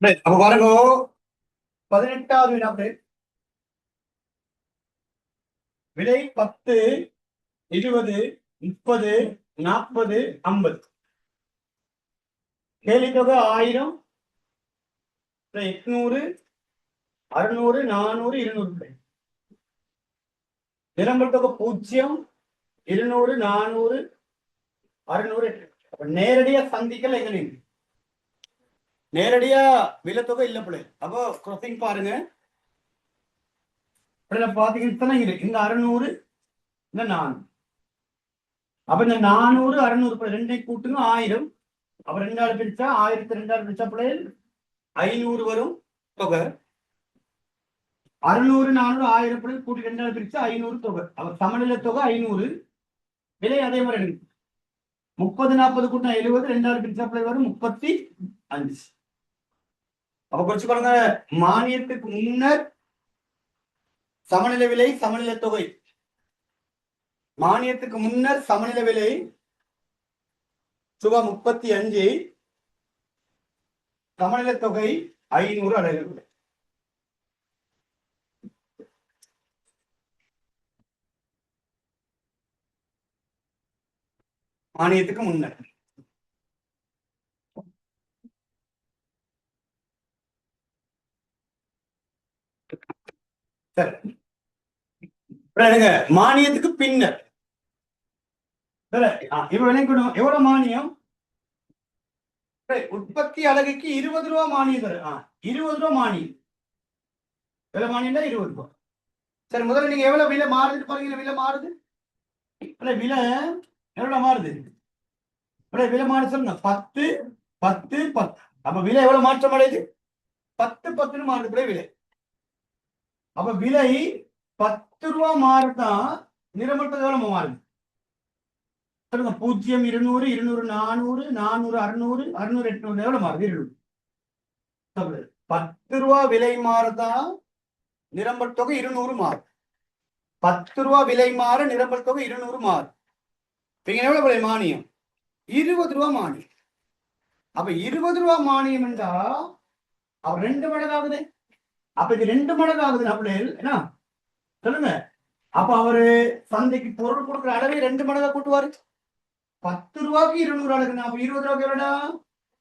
Speaker 1: அப்ப பாருங்க, 18வது வினா. விலை 10, 20, 30, 40, 50. கேள்வி தொகை 1000, 800, 600, 400, 200. நிரம்பல் தொகை 0, 200, 400, 600. நேரடியா சந்திக்கல எங்க நீங்க நேரடியா விலை தொகை இல்ல பிள்ளை. அப்போ கிராசிங் பாருங்க. பாத்தீங்கன்னா இந்த 600, இந்த 400. அப்ப இந்த 400, 600 ரெண்டை கூட்டுங்க 1000. அப்ப 2 பிரிச்சா 1000, 2 பிரிச்சா பிள்ளை 500 வரும் தொகை. 600, 400, 1000 பிள்ளை கூட்டி 2 பிரிச்சா 500 தொகை. அப்ப சமநிலை தொகை 500. விலை அதே மாதிரி எடுக்கும். 30, 40 கூட்டினா 70, 2 பிரிச்சா பிள்ளை வரும் 35. அப்ப குறிச்சு பாருங்க, மானியத்துக்கு முன்னர் சமநிலை விலை, சமநிலை தொகை. மானியத்துக்கு முன்னர் சமநிலை விலை சுபா 35, சமநிலை தொகை 500 அலகுகள். மானியத்துக்கு முன்னர். சரி, மானியத்துக்கு பின்னர். எவ்வளவு மானியம்? உற்பத்தி அலகுக்கு 20 ரூபா மானியம் தரும். 20 ரூபா மானியம். எவ்வளவு மானியம்? 20 ரூபா. சரி, முதல்ல நீங்க எவ்வளவு விலை மாறுது பாருங்க. விலை மாறுது. விலை எவ்வளவு மாறுது? விலை மாறு சொல்லுங்க. 10, 10, 10. அப்ப விலை எவ்வளவு மாற்றம் அடையுது? 10, 10 மாறுது விலை. அப்ப விலை 10 ரூபா மாறுதான். நிறமற்றது எவ்வளவு மாறுது? சொல்லுங்க. 0, 200, 200, 400, 400, 600, 600, 800 எவ்வளவு மாறுது? 200. 10 ரூபா விலை மாறுதான். நிரம்பல் தொகை 200 மாறும். 10 ரூபா விலை மாற நிரம்பல் தொகை 200 மாறும். எவ்வளவு விலை மானியம்? 20 ரூபா மானியம். அப்ப 20 ரூபா மானியம் என்றா அவர் 2 மடங்கு ஆகுது. அப்ப இது 2 மடங்கு ஆகுது. அப்படி என்ன சொல்லுங்க. அப்ப அவரு சந்தைக்கு பொருள் கொடுக்குற அளவை 2 மடங்கா கூட்டுவாரு. 10 ரூபாய்க்கு 200 அழகு. அப்ப 20 ரூபாய்க்கு எவ்வளோடா?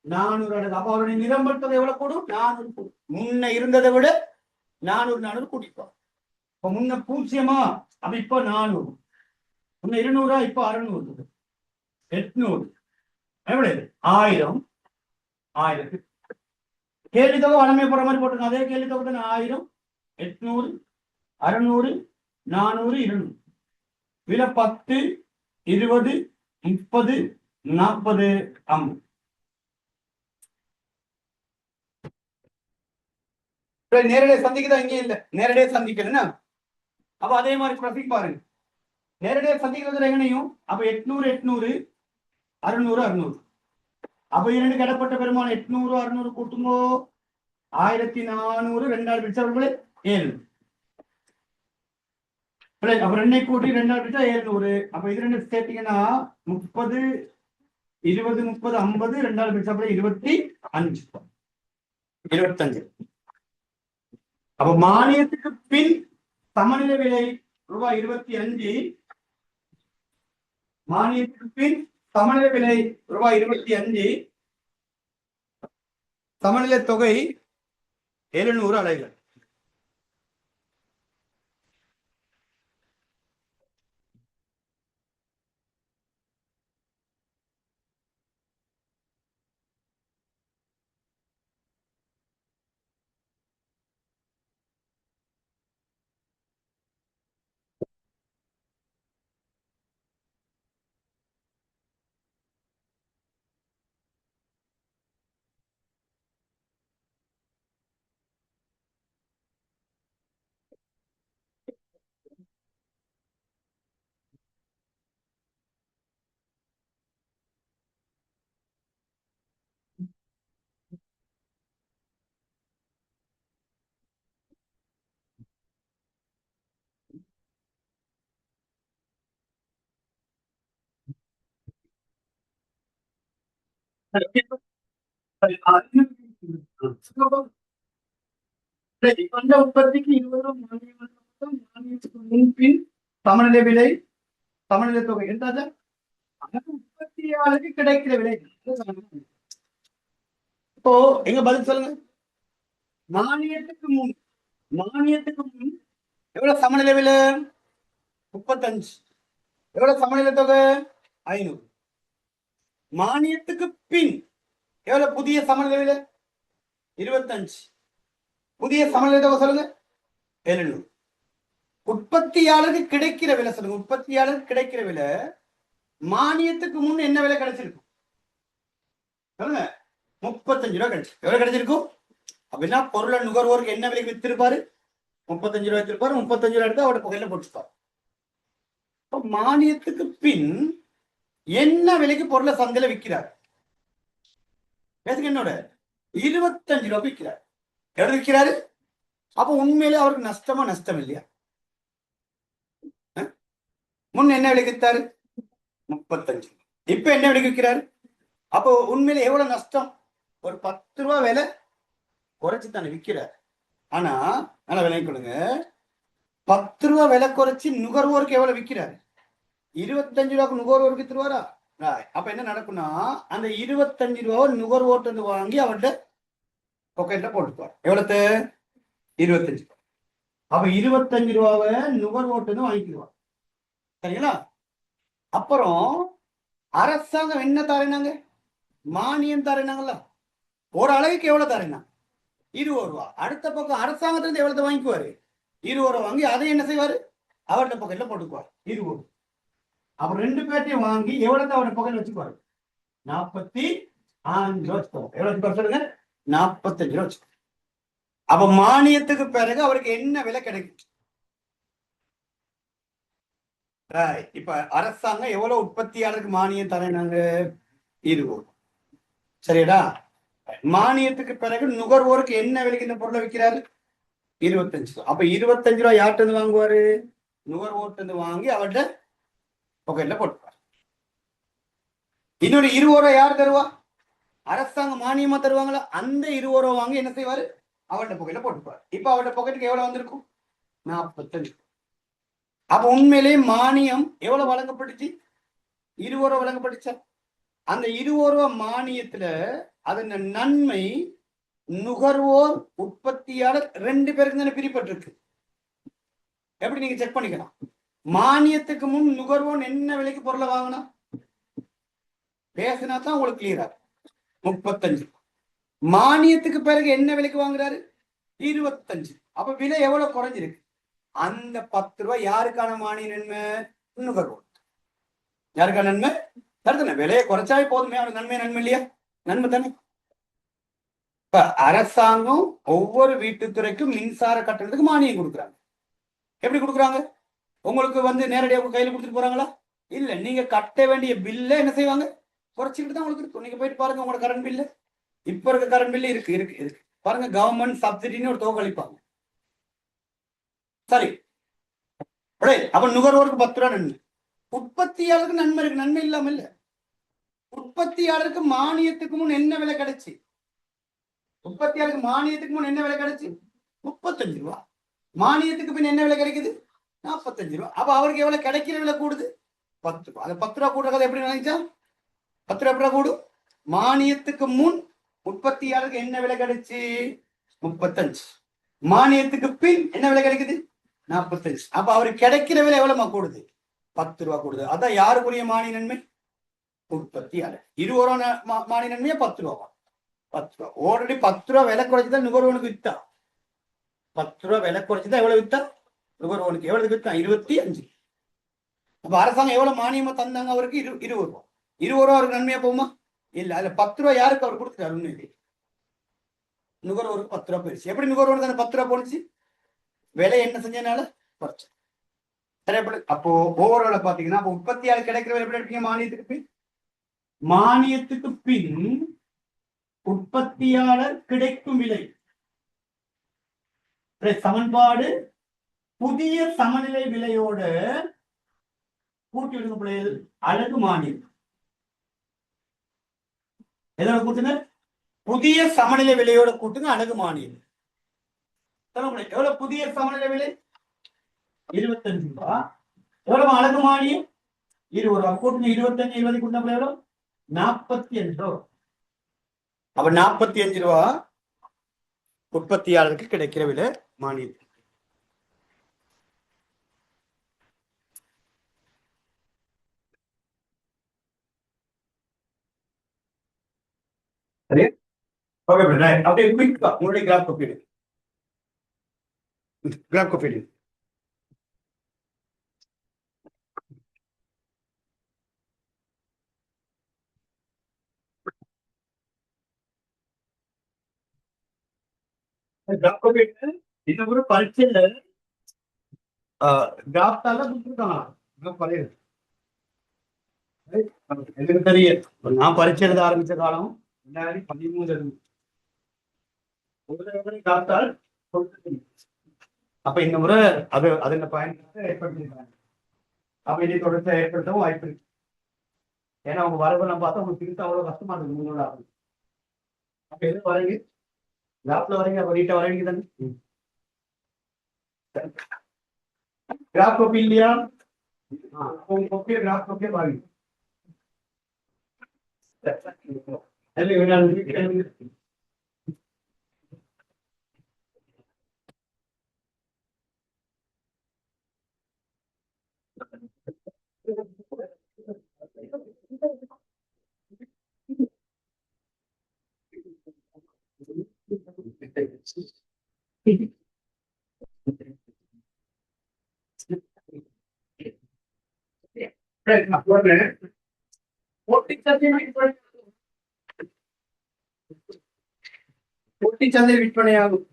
Speaker 1: 400 அழகு. அப்ப அவருடைய நிரம்பல் தொகை எவ்வளவு கூடும்? 400 கூடும். முன்ன இருந்ததை விட 400, 400 கூட்டிப்போம். இப்ப முன்ன 0 அப்ப இப்ப 400. முன்ன 200, இப்ப 600, 800, எவ்வளவு? 1000, 1000. கேள்வி தொகை வளமை போற மாதிரி போட்டுருங்க. அதே கேள்வி தொகை 1000, 800, 600, 400, 200. விலை 10, 20, 30, 40, 50. நேரடியாக சந்திக்குதா? இங்கே இல்ல. நேரடியாக சந்திக்கணும்னா அப்ப அதே மாதிரி ப்ரொசீட் பாருங்க. நேரடியாக சந்திக்கிறது எங்கனையும். அப்ப 800, 800, 600, 600. அப்ப இரண்டு கடப்பட்ட பெருமானம் 800, 600 கூட்டுங்கோ 1400. 2 பிடிச்சவர்களே 7. அப்ப 2 கூட்டி 2 பிடிச்சா 700. அப்ப இது 2 சேர்த்தீங்கன்னா 30, 20, 30, 50. 2 பிடிச்சா 25. 25. அப்ப மானியத்துக்கு பின் சமநிலை விலை ரூபாய் 25. மானியத்துக்கு பின் சமநிலை விலை ரூபாய் 25. சமநிலை தொகை 700 அலைகள். அந்த உற்பத்திக்கு 20 ரூபாய் மானியம், மானியத்துக்கு முன்பின் சமநிலை விலை, சமநிலை தொகை இருந்தாச்சா? உற்பத்தியாளருக்கு கிடைக்கிற விலை. இப்போ எங்க பதில் சொல்லுங்க. மானியத்துக்கு முன், மானியத்துக்கு முன் எவ்வளவு சமநிலை விலை? 35. எவ்வளவு சமநிலை தொகை? 500. மானியத்துக்கு பின் எவ்வளவு புதிய சமநிலை விலை? 25. புதிய சமநிலை தொகை சொல்லுங்க. 700. உற்பத்தியாளருக்கு கிடைக்கிற விலை சொல்லுங்க. உற்பத்தியாளருக்கு கிடைக்கிற விலை மானியத்துக்கு முன் என்ன விலை கிடைச்சிருக்கும் சொல்லுங்க. 35 ரூபாய் கிடைச்சு. எவ்வளவு கிடைச்சிருக்கும் அப்படின்னா பொருளை நுகர்வோருக்கு என்ன விலைக்கு வித்திருப்பாரு? 35 ரூபாய் வித்திருப்பாரு. 35 ரூபாய் எடுத்து அவரோட புகையில போட்டுப்பாரு. மானியத்துக்கு பின் என்ன விலைக்கு பொருளை சந்தையில விற்கிறார்? என்னோட 25 ரூபாய் விற்கிறார். எவ்வளவு விற்கிறாரு? அப்ப உண்மையிலே அவருக்கு நஷ்டமா? நஷ்டம் இல்லையா? முன் என்ன விலைக்கு வித்தாரு? 35. இப்ப என்ன விலைக்கு விற்கிறாரு? அப்போ உண்மையில எவ்வளவு நஷ்டம்? ஒரு 10 ரூபாய் விலை குறைச்சு தானே விற்கிறார். ஆனா நல்லா விலை கொடுங்க. 10 ரூபாய் விலை குறைச்சு நுகர்வோருக்கு எவ்வளவு விற்கிறாரு? 25 ரூபாய்க்கு நுகர்வோருக்கு வித்துருவாரா? அப்ப என்ன நடக்கும்னா அந்த 25 ரூபாய் நுகர்வோர்ட்டு வாங்கி அவர்கிட்ட பாக்கெட்ல போட்டுக்குவார். எவ்வளவு? 25 ரூபாய். அப்ப 25 ரூபாவை நுகர்வோர்ட்டு வாங்கிக்குவார். சரிங்களா? அப்புறம் அரசாங்கம் என்ன தரேனாங்க? மானியம் தரேனாங்கல்ல. ஒரு அளவுக்கு எவ்வளவு தரேனா? 20 ரூபாய். அடுத்த பக்கம் அரசாங்கத்திலிருந்து எவ்வளவு வாங்கிக்குவாரு? 20 ரூபாய் வாங்கி அதை என்ன செய்வாரு? அவர்கிட்ட பக்கெட்ல போட்டுக்குவார். 20. அப்ப 2 பேர்ட்டையும் வாங்கி எவ்வளவு அவரோட பக்கெட்ல வச்சுக்குவாரு? 45 ரூபாய். எவ்வளவு சொல்லுங்க? 45 ரூபாய். அப்ப மானியத்துக்கு பிறகு அவருக்கு என்ன விலை கிடைக்கும்? இப்ப அரசாங்கம் எவ்வளவு உற்பத்தியாளருக்கு மானியம் தரேனாங்க? 20. சரிடா? மானியத்துக்கு பிறகு நுகர்வோருக்கு என்ன விலைக்கு இந்த பொருளை விற்கிறாரு? 25 ரூபாய். அப்ப 25 ரூபாய் யார்கிட்ட இருந்து வாங்குவாரு? நுகர்வோர்ட்டு இருந்து வாங்கி அவர்கிட்ட பாக்கெட்ல போட்டுப்பார். இன்னொரு 20 ரூபாய் யார் தருவா? அரசாங்கம் மானியமா தருவாங்களா? அந்த 20 ரூபாய் வாங்கி என்ன செய்வாரு? அவர்கிட்ட பாக்கெட்ல போட்டுப்பார். இப்ப அவர்கிட்ட பாக்கெட்டுக்கு எவ்வளவு வந்திருக்கும்? 45. அப்ப உண்மையிலேயே மானியம் எவ்வளவு வழங்கப்பட்டுச்சு? 20 ரூபாய் வழங்கப்பட்டுச்சா? அந்த 20 ரூபாய் மானியத்துல அதன் நன்மை நுகர்வோர் உற்பத்தியாளர் 2 பேருக்கு தானே பிரிப்பட்டிருக்கு. எப்படி நீங்க செக் பண்ணிக்கலாம்? மானியத்துக்கு முன் நுகர்வோர் என்ன விலைக்கு பொருளை வாங்கினா பேசினா தான் உங்களுக்கு கிளியரா. 35. மானியத்துக்கு பிறகு என்ன விலைக்கு வாங்குறாரு? 25. அப்ப விலை எவ்வளவு குறைஞ்சிருக்கு? அந்த 10 ரூபாய் யாருக்கான மானிய நன்மை? நுகர்வோர். யாருக்கான நன்மை? தருதானே. விலையை குறைச்சாவே போதுமே, அவனுக்கு நன்மை. நன்மை இல்லையா? நன்மை தானே. இப்ப அரசாங்கம் ஒவ்வொரு வீட்டுத்துறைக்கும் மின்சார கட்டணத்துக்கு மானியம் கொடுக்குறாங்க. எப்படி கொடுக்குறாங்க? உங்களுக்கு நேரடியாக கையில கொடுத்துட்டு போறாங்களா? இல்ல, நீங்க கட்ட வேண்டிய பில்ல என்ன செய்வாங்க? குறைச்சிக்கிட்டு தான் உங்களுக்கு இருக்கும். நீங்க போயிட்டு பாருங்க உங்களோட கரண்ட் பில்லு. இப்ப இருக்க கரண்ட் பில்லு இருக்கு இருக்கு இருக்கு பாருங்க. கவர்மெண்ட் சப்சிடின்னு ஒரு தொகை அளிப்பாங்க. சரி, அப்ப நுகர்வோருக்கு 10 ரூபாய் நன்மை. உற்பத்தியாளருக்கு நன்மை இருக்கு. நன்மை இல்லாம இல்ல. உற்பத்தியாளருக்கு மானியத்துக்கு முன் என்ன விலை கிடைச்சு? உற்பத்தியாளருக்கு மானியத்துக்கு முன் என்ன விலை கிடைச்சு? 35 ரூபாய். மானியத்துக்கு பின் என்ன விலை கிடைக்குது? 45 ரூபாய். அப்ப அவருக்கு எவ்வளவு கிடைக்கிற விலை கூடுது? 10 ரூபாய். அந்த 10 ரூபாய் கூடுற கதை எப்படி நினைச்சா? 10 ரூபாய் எப்படி கூடும்? மானியத்துக்கு முன் உற்பத்தியாளருக்கு என்ன விலை கிடைச்சு? 35. மானியத்துக்கு பின் என்ன விலை கிடைக்குது? 45. அப்ப அவருக்கு கிடைக்கிற விலை எவ்வளவு கூடுது? 10 ரூபாய் கூடுது. அதான் யாருக்குரிய மானிய நன்மை? உற்பத்தியாளர். 20 ரூபாய் மானிய நன்மையா? 10 ரூபாய். 10 ரூபாய். ஆல்ரெடி 10 ரூபாய் விலை குறைச்சுதான் நுகர்வோனுக்கு வித்தா. 10 ரூபாய் விலை குறைச்சுதான் எவ்வளவு வித்தா? நுகர்வோனுக்கு எவ்வளவு வித்தா? 25. அப்ப அரசாங்கம் எவ்வளவு மானியமா தந்தாங்க அவருக்கு? 20 ரூபாய். 20 ரூபாய் அவருக்கு நன்மையா போகுமா? இல்ல. அதுல 10 ரூபாய் யாருக்கு அவர் கொடுத்துட்டாரு? உண்மையிலே நுகர்வோருக்கு 10 ரூபாய் போயிடுச்சு. எப்படி நுகர்வோருக்கு அந்த 10 ரூபாய் போனுச்சு? விலை என்ன செஞ்சனால குறைச்சு. அப்போ ஓவரால பாத்தீங்கன்னா உற்பத்தியாளர் கிடைக்கிற விலை எப்படி எடுப்பீங்க? மானியத்துக்கு பின். மானியத்துக்கு பின் உற்பத்தியாளர் கிடைக்கும் விலை சமன்பாடு புதிய சமநிலை விலையோட கூட்டி விடுங்க பிள்ளைகள். அழகு மானியம் எதோட கூட்டுங்க? புதிய சமநிலை விலையோட கூட்டுங்க அழகு மானியம். எவ்வளவு புதிய சமநிலை விலை? 25 ரூபாய். எவ்வளவு அழகு மானியம்? 20 ரூபாய். கூட்டுங்க 25 20 கூட்டினா எவ்வளவு? 45 ரூபாய். அப்ப 45 ரூபாய் உற்பத்தியாளருக்கு கிடைக்கிற விலை மானியம். சரி, ஓகே. அப்படியே குயிக்கா உங்களுடைய கிராஃப் காப்பி எடு. கிராஃப் காப்பி எடு. கிராஃப் காப்பி எடு. இந்த ஒரு பரீட்சையில கிராஃப் தால கொடுத்துருக்காங்க. எனக்கு தெரியும். நான் பரீட்சை எழுத ஆரம்பிச்ச காலம் 2013. காத்தால் அப்ப இந்த முறை அது அதன் பயன்பாட்டை ஏற்படுத்திருக்காங்க. அப்ப இனி தொடர்ச்சி ஏற்படுத்தவும் வாய்ப்பு இருக்கு. ஏன்னா அவங்க வரவு நம்ம பார்த்தா உங்களுக்கு திருத்த அவ்வளவு கஷ்டமா இருக்கு. முன்னோட ஆகும். அப்ப எது வரீங்க? கிராஃப்ல வரீங்க, அப்ப நீட்டா வரீங்க தானே. கிராஃப் காப்பி இல்லையா? கிராஃப் காப்பியே பாருங்க. போட்டி சந்தை விற்பனையாகும்.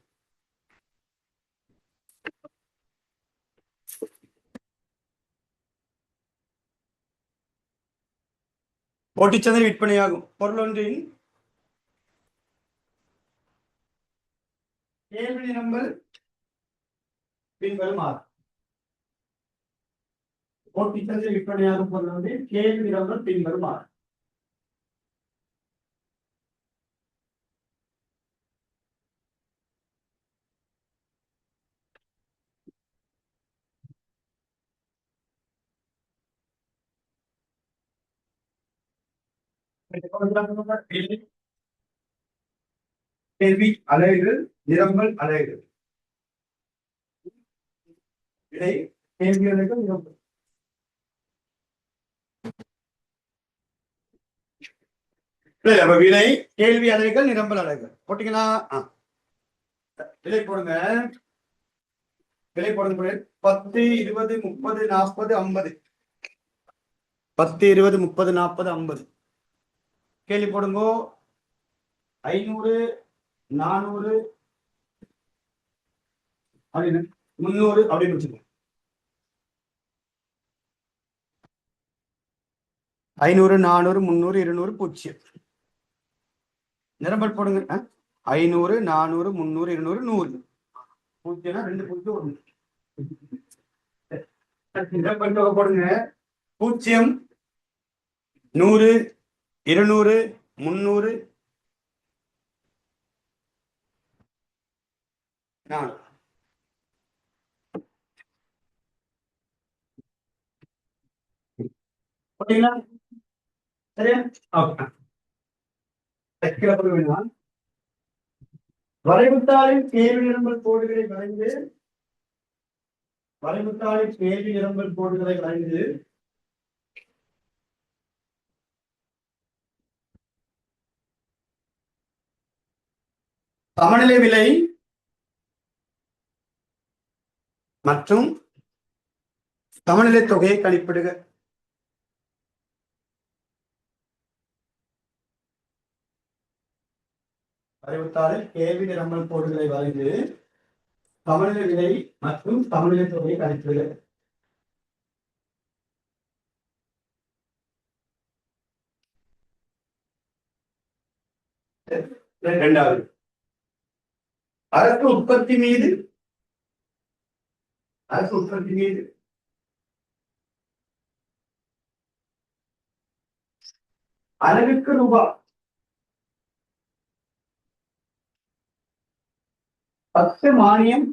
Speaker 1: போட்டிச்சந்தை விற்பனையாகும் பொருள் ஒன்றின் கேள்வி நம்பர் பின்வருமாறு. போட்டிச்சந்தை விற்பனையாகும் பொருள் ஒன்றின் கேள்வி நம்பர் பின்வருமாறு. கேள்வி அலைகள் நிரம்பல் அலைகள். விடை கேள்வி அலைகள் நிரம்பல். விடை கேள்வி அலைகள் நிரம்பல் அலைகள் போட்டீங்களா? விலை போடுங்க. விலை போடுங்க. 10 20 30 40 50. 10 20 30 40 50. கேள்வி போடுங்க. 500 400 அப்படின்னு 300 அப்படின்னு வச்சுக்கோங்க. 500 400 300 200 பூஜ்ஜியம். நிரம்பல் போடுங்க. 500 400 300 200 100. பூஜ்ஜியம்னா 2 பூஜ்ஜியம் 1. நிரம்பல் தொகை போடுங்க. 0 100 200 300 400. போட்டீங்களா? சரியா? வரைவுத்தாளின் கேள்வி நிரம்பல் கோடுகளை வரைந்து வரைவுத்தாளின் கேள்வி நிரம்பல் கோடுகளை வரைந்து சமநிலை விலை மற்றும் சமநிலை தொகையை கணிப்பிடுக. வரைவுத்தாளில் கேள்வி நிரம்பல் கோடுகளை வரைந்து சமநிலை விலை மற்றும் சமநிலை தொகையை கணிப்பிடுக. இரண்டாவது, அரசு உற்பத்தி மீது அளவுக்கு ரூபாய் 10 மானியம்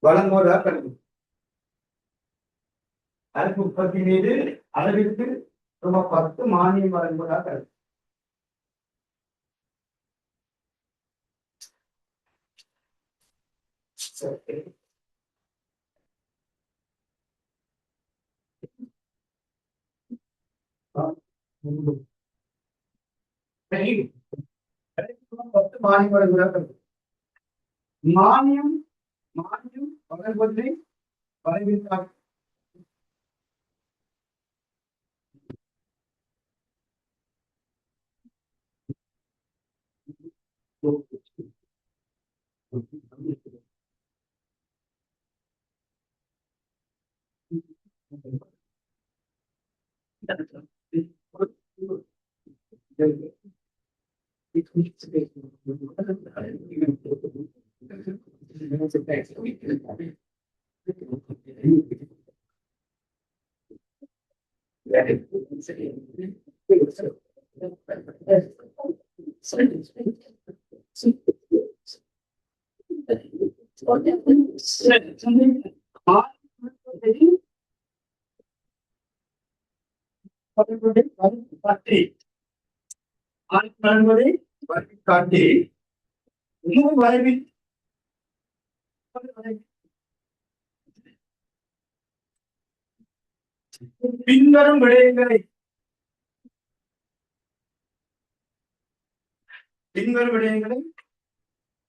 Speaker 1: வழங்குவதாக கருது. அரிசி உற்பத்தி மீது அளவிற்கு ரூபாய் 10 மானியம் வழங்குவதாக கருது. மானியம் வழங்குவதாக கருது. மானியம் மானியம் வழங்குவதை வரவேற்றார். காட்டி வரைவில் பின்வரும் விடயங்களை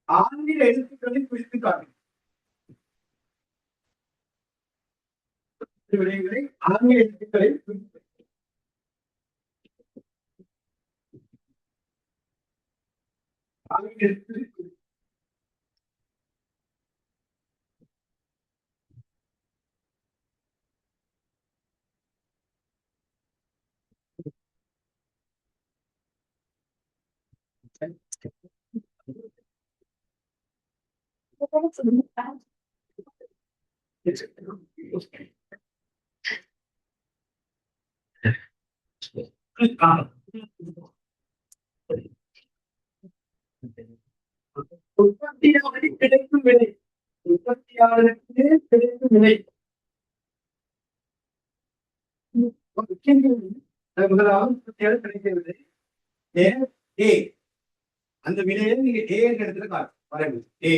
Speaker 1: ஆங்கில எழுத்துக்களை குறித்து காட்டும். விடயங்களை ஆங்கில எழுத்துக்களை குறித்து ஆங்கில எழுத்துக்களை உற்பத்தியாளருக்கு கிடைக்கும் விலை முதலாவது உற்பத்தியாளர் கிடைக்கிறது. அந்த விலையை நீங்க ஏ என்ற இடத்துல காட்டு. ஏ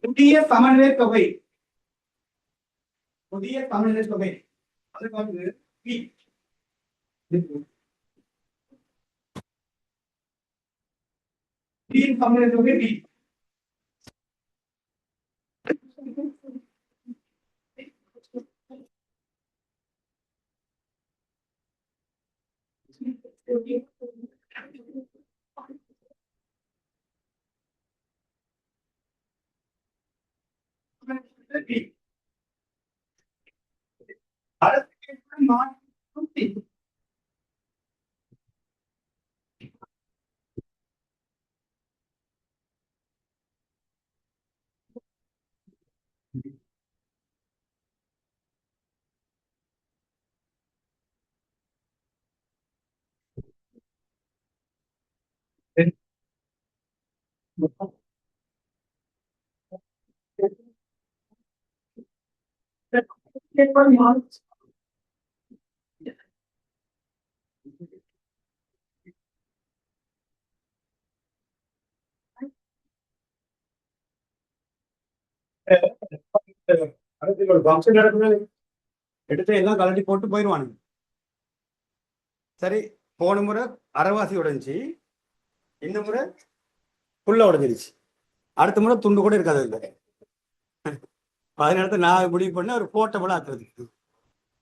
Speaker 1: புதிய சமநிலை தொகை அதுக்கு வந்து பி சமநிலை தொகை பி ஒரு ஃபங்க்ஷன் நடக்குது, எடுத்து எல்லாம் கலட்டி போட்டு போயிடுவானுங்க. சரி, போன முறை அரைவாசி உடைஞ்சி, இந்த முறை புள்ள உடைஞ்சிருச்சு, அடுத்த முறை துண்டு கூட இருக்காது. இல்லை அதனால நான் முடிவு பண்ண ஒரு போட்டபுளா ஆக்குறது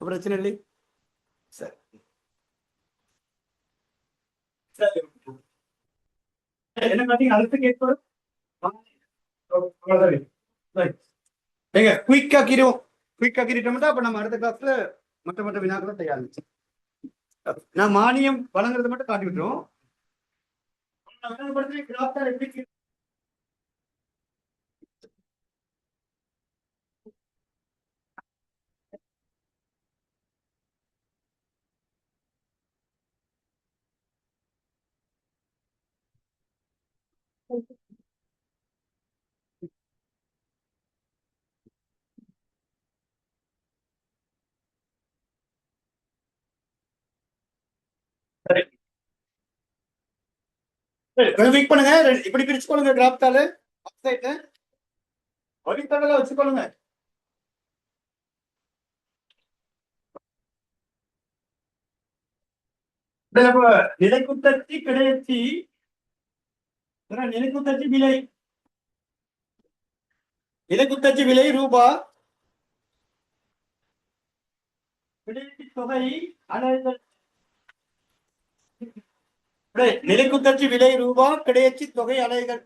Speaker 1: பிரச்சனை இல்லை. சரி என்ன பார்த்தீங்க, அடுத்து கேட்போம். ஏங்க குயிக் ஆக்கிட்டோம்னா அப்ப நம்ம அடுத்த கிளாஸ்ல மற்ற வினாக்களை தயாரிச்சு நான் மானியம் வழங்குறத மட்டும் காட்டி விட்டுரும். வீக் பண்ணுங்க. இப்படி பிரிச்சுக்கொள்ளுங்க. கிராப் தாள் வழித்தடல வச்சுக்கொள்ளுங்க. நிலைக்குத்தச்சி கிடைச்சி நிலைக்குத்தச்சி விலை நிலைக்குத்தச்சி விலை ரூபா கிடைச்சி தொகை அலைகள் நிலைக்குத்தச்சி விலை ரூபா கிடைச்சி தொகை அலைகள்.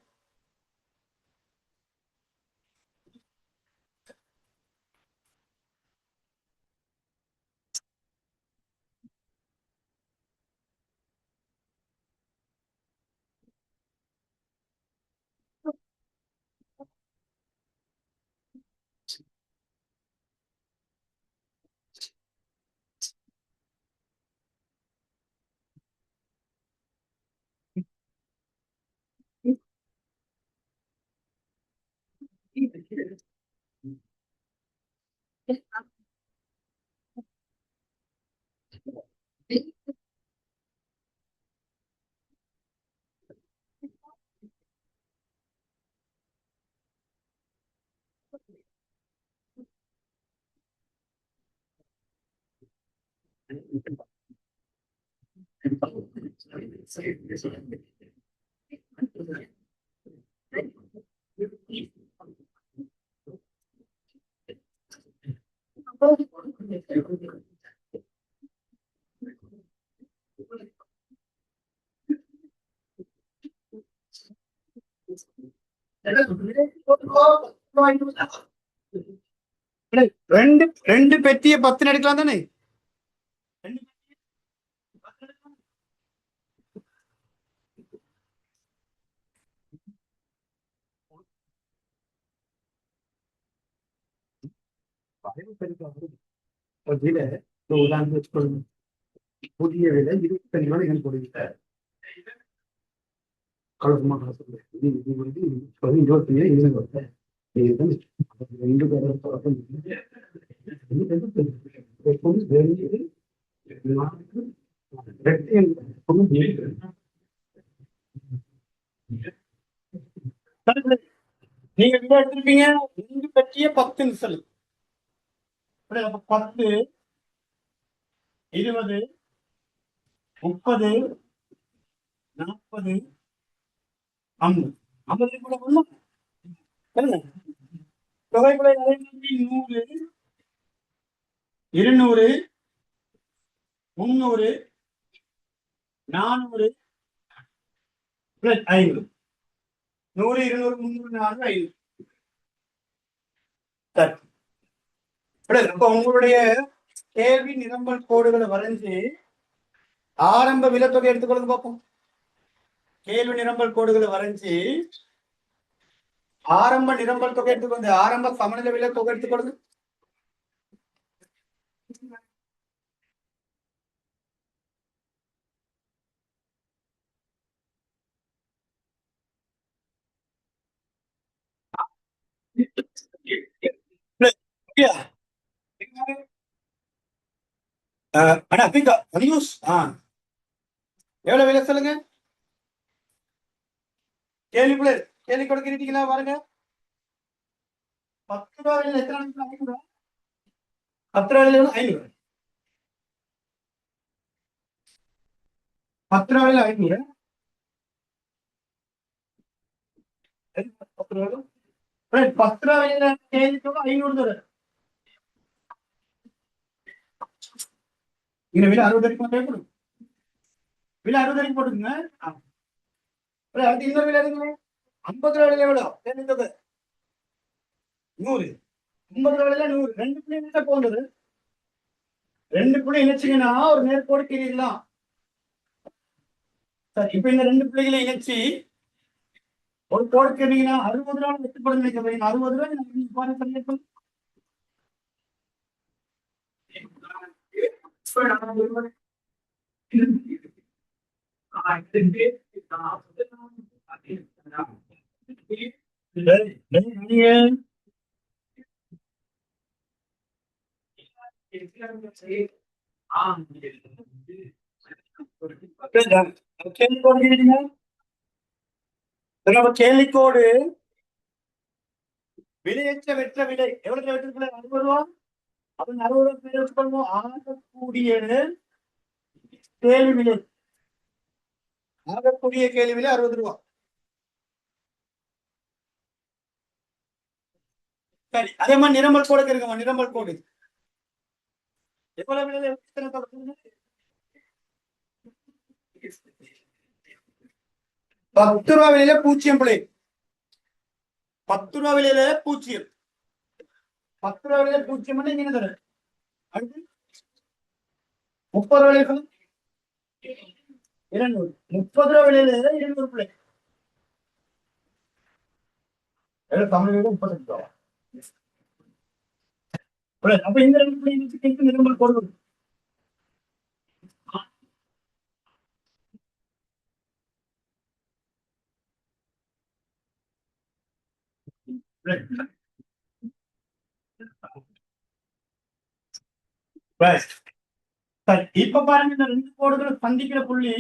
Speaker 1: ரெண்டு ரெண்டு பெட்டிய 10 எடுக்கலாம் தானே? உதாரணம் வச்சுக்கொள்ளுங்க. புதிய விலை 25 ரூபாய் எனக்கு கொடுங்க. கலசமா காசு இது வந்து 25 இருபது நீங்க எடுத்திருப்பீங்க. ரெண்டு பெட்டிய 10 நிமிஷம் 10 20 30 40 50 50 கூட ஒண்ணும் தொகைக்குள்ள 100 200 300 400 500 100 200 300 400 500. அப்ப உங்களுடைய கேள்வி நிரம்பல் கோடுகளை வரைஞ்சு ஆரம்ப விலத்தொகை எடுத்துக்கொள்ளுங்க பார்ப்போம். கேள்வி நிரம்பல் கோடுகளை வரைஞ்சு ஆரம்ப நிரம்பல் தொகை எடுத்துக்கொண்டு ஆரம்ப சமநிலை விலை தொகை எடுத்துக்கொள்ளுங்க. எவ்வளவு விலை சொல்லுங்க. கேள்வி கேள்வி கொடுக்கிறீங்களா பாருங்க. 10 ரூபாய் எத்தனை 500 10 ரூபாய் 500 10 ரூபாய் 500 10 ரூபாய் கேள்வி 500 தரும். விலை 60 வரைக்கும் விலை 60 வரைக்கும் போட்டுங்க. அடுத்து இன்னொரு விலை இருக்குங்க. 50 ரூபாய் எவ்வளோ கேள்வி தொகை 100 50 ரூபாய் 100 ரெண்டு புள்ளி இணைச்சா போன்றது. ரெண்டு புள்ளி இணைச்சிங்கன்னா ஒரு நேர்கோடு கிரியலாம். சரி, இப்ப இந்த ரெண்டு புள்ளிகளை இணைச்சி ஒரு கோடு கேட்டீங்கன்னா 60 ரூபாய் வெட்டுப்படும் நினைக்கிறேன். 60 ரூபாய் பாருங்க. கேள்விக்கோடு விலையற்ற வெற்ற விலை எவ்வளவு வெற்றி 60 ரூபா. அப்ப 60 ரூபாய் பண்ணுவோம். ஆகக்கூடிய கேள்வி விலை, ஆகக்கூடிய கேள்வி விலை 60 ரூபா. சரி, அதே மாதிரி நிரம்பல் கோடு இருக்குமா? நிரம்பல் கோடு எவ்வளவு விலை? 10 ரூபா விலையில 0 பிள்ளை. 10 ரூபா விலையில 0. 10 ரூபா விலையில 0 இங்க தர. அடுத்து 30 ரூபா விலையில 200. 30 ரூபா விலையில 200 பிள்ளை. தமிழ் விட 35 ரூபா. அப்ப இந்த 2 பிள்ளை நிரம்பல் கோடு. இப்ப பாருங்க, இந்த 2 கோடுகளை சந்திக்கிற புள்ளி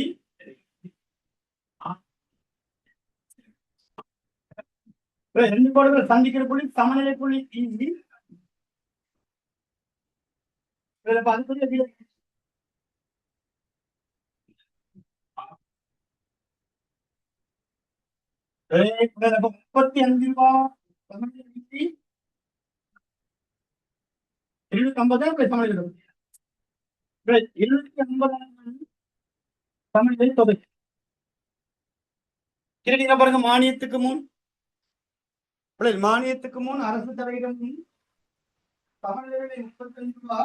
Speaker 1: ரெண்டு கோடுகள் சந்திக்கிற புள்ளி சமநிலை புள்ளி இ. அதுக்குரிய 35 ரூபா. 250 சமநிலை 250 சமநிலை தொகை. கிரெடிட் பாருங்க, மானியத்துக்கு முன் மானியத்துக்கு முன் அரசு தலையிடம் சமநிலை 35 ரூபா.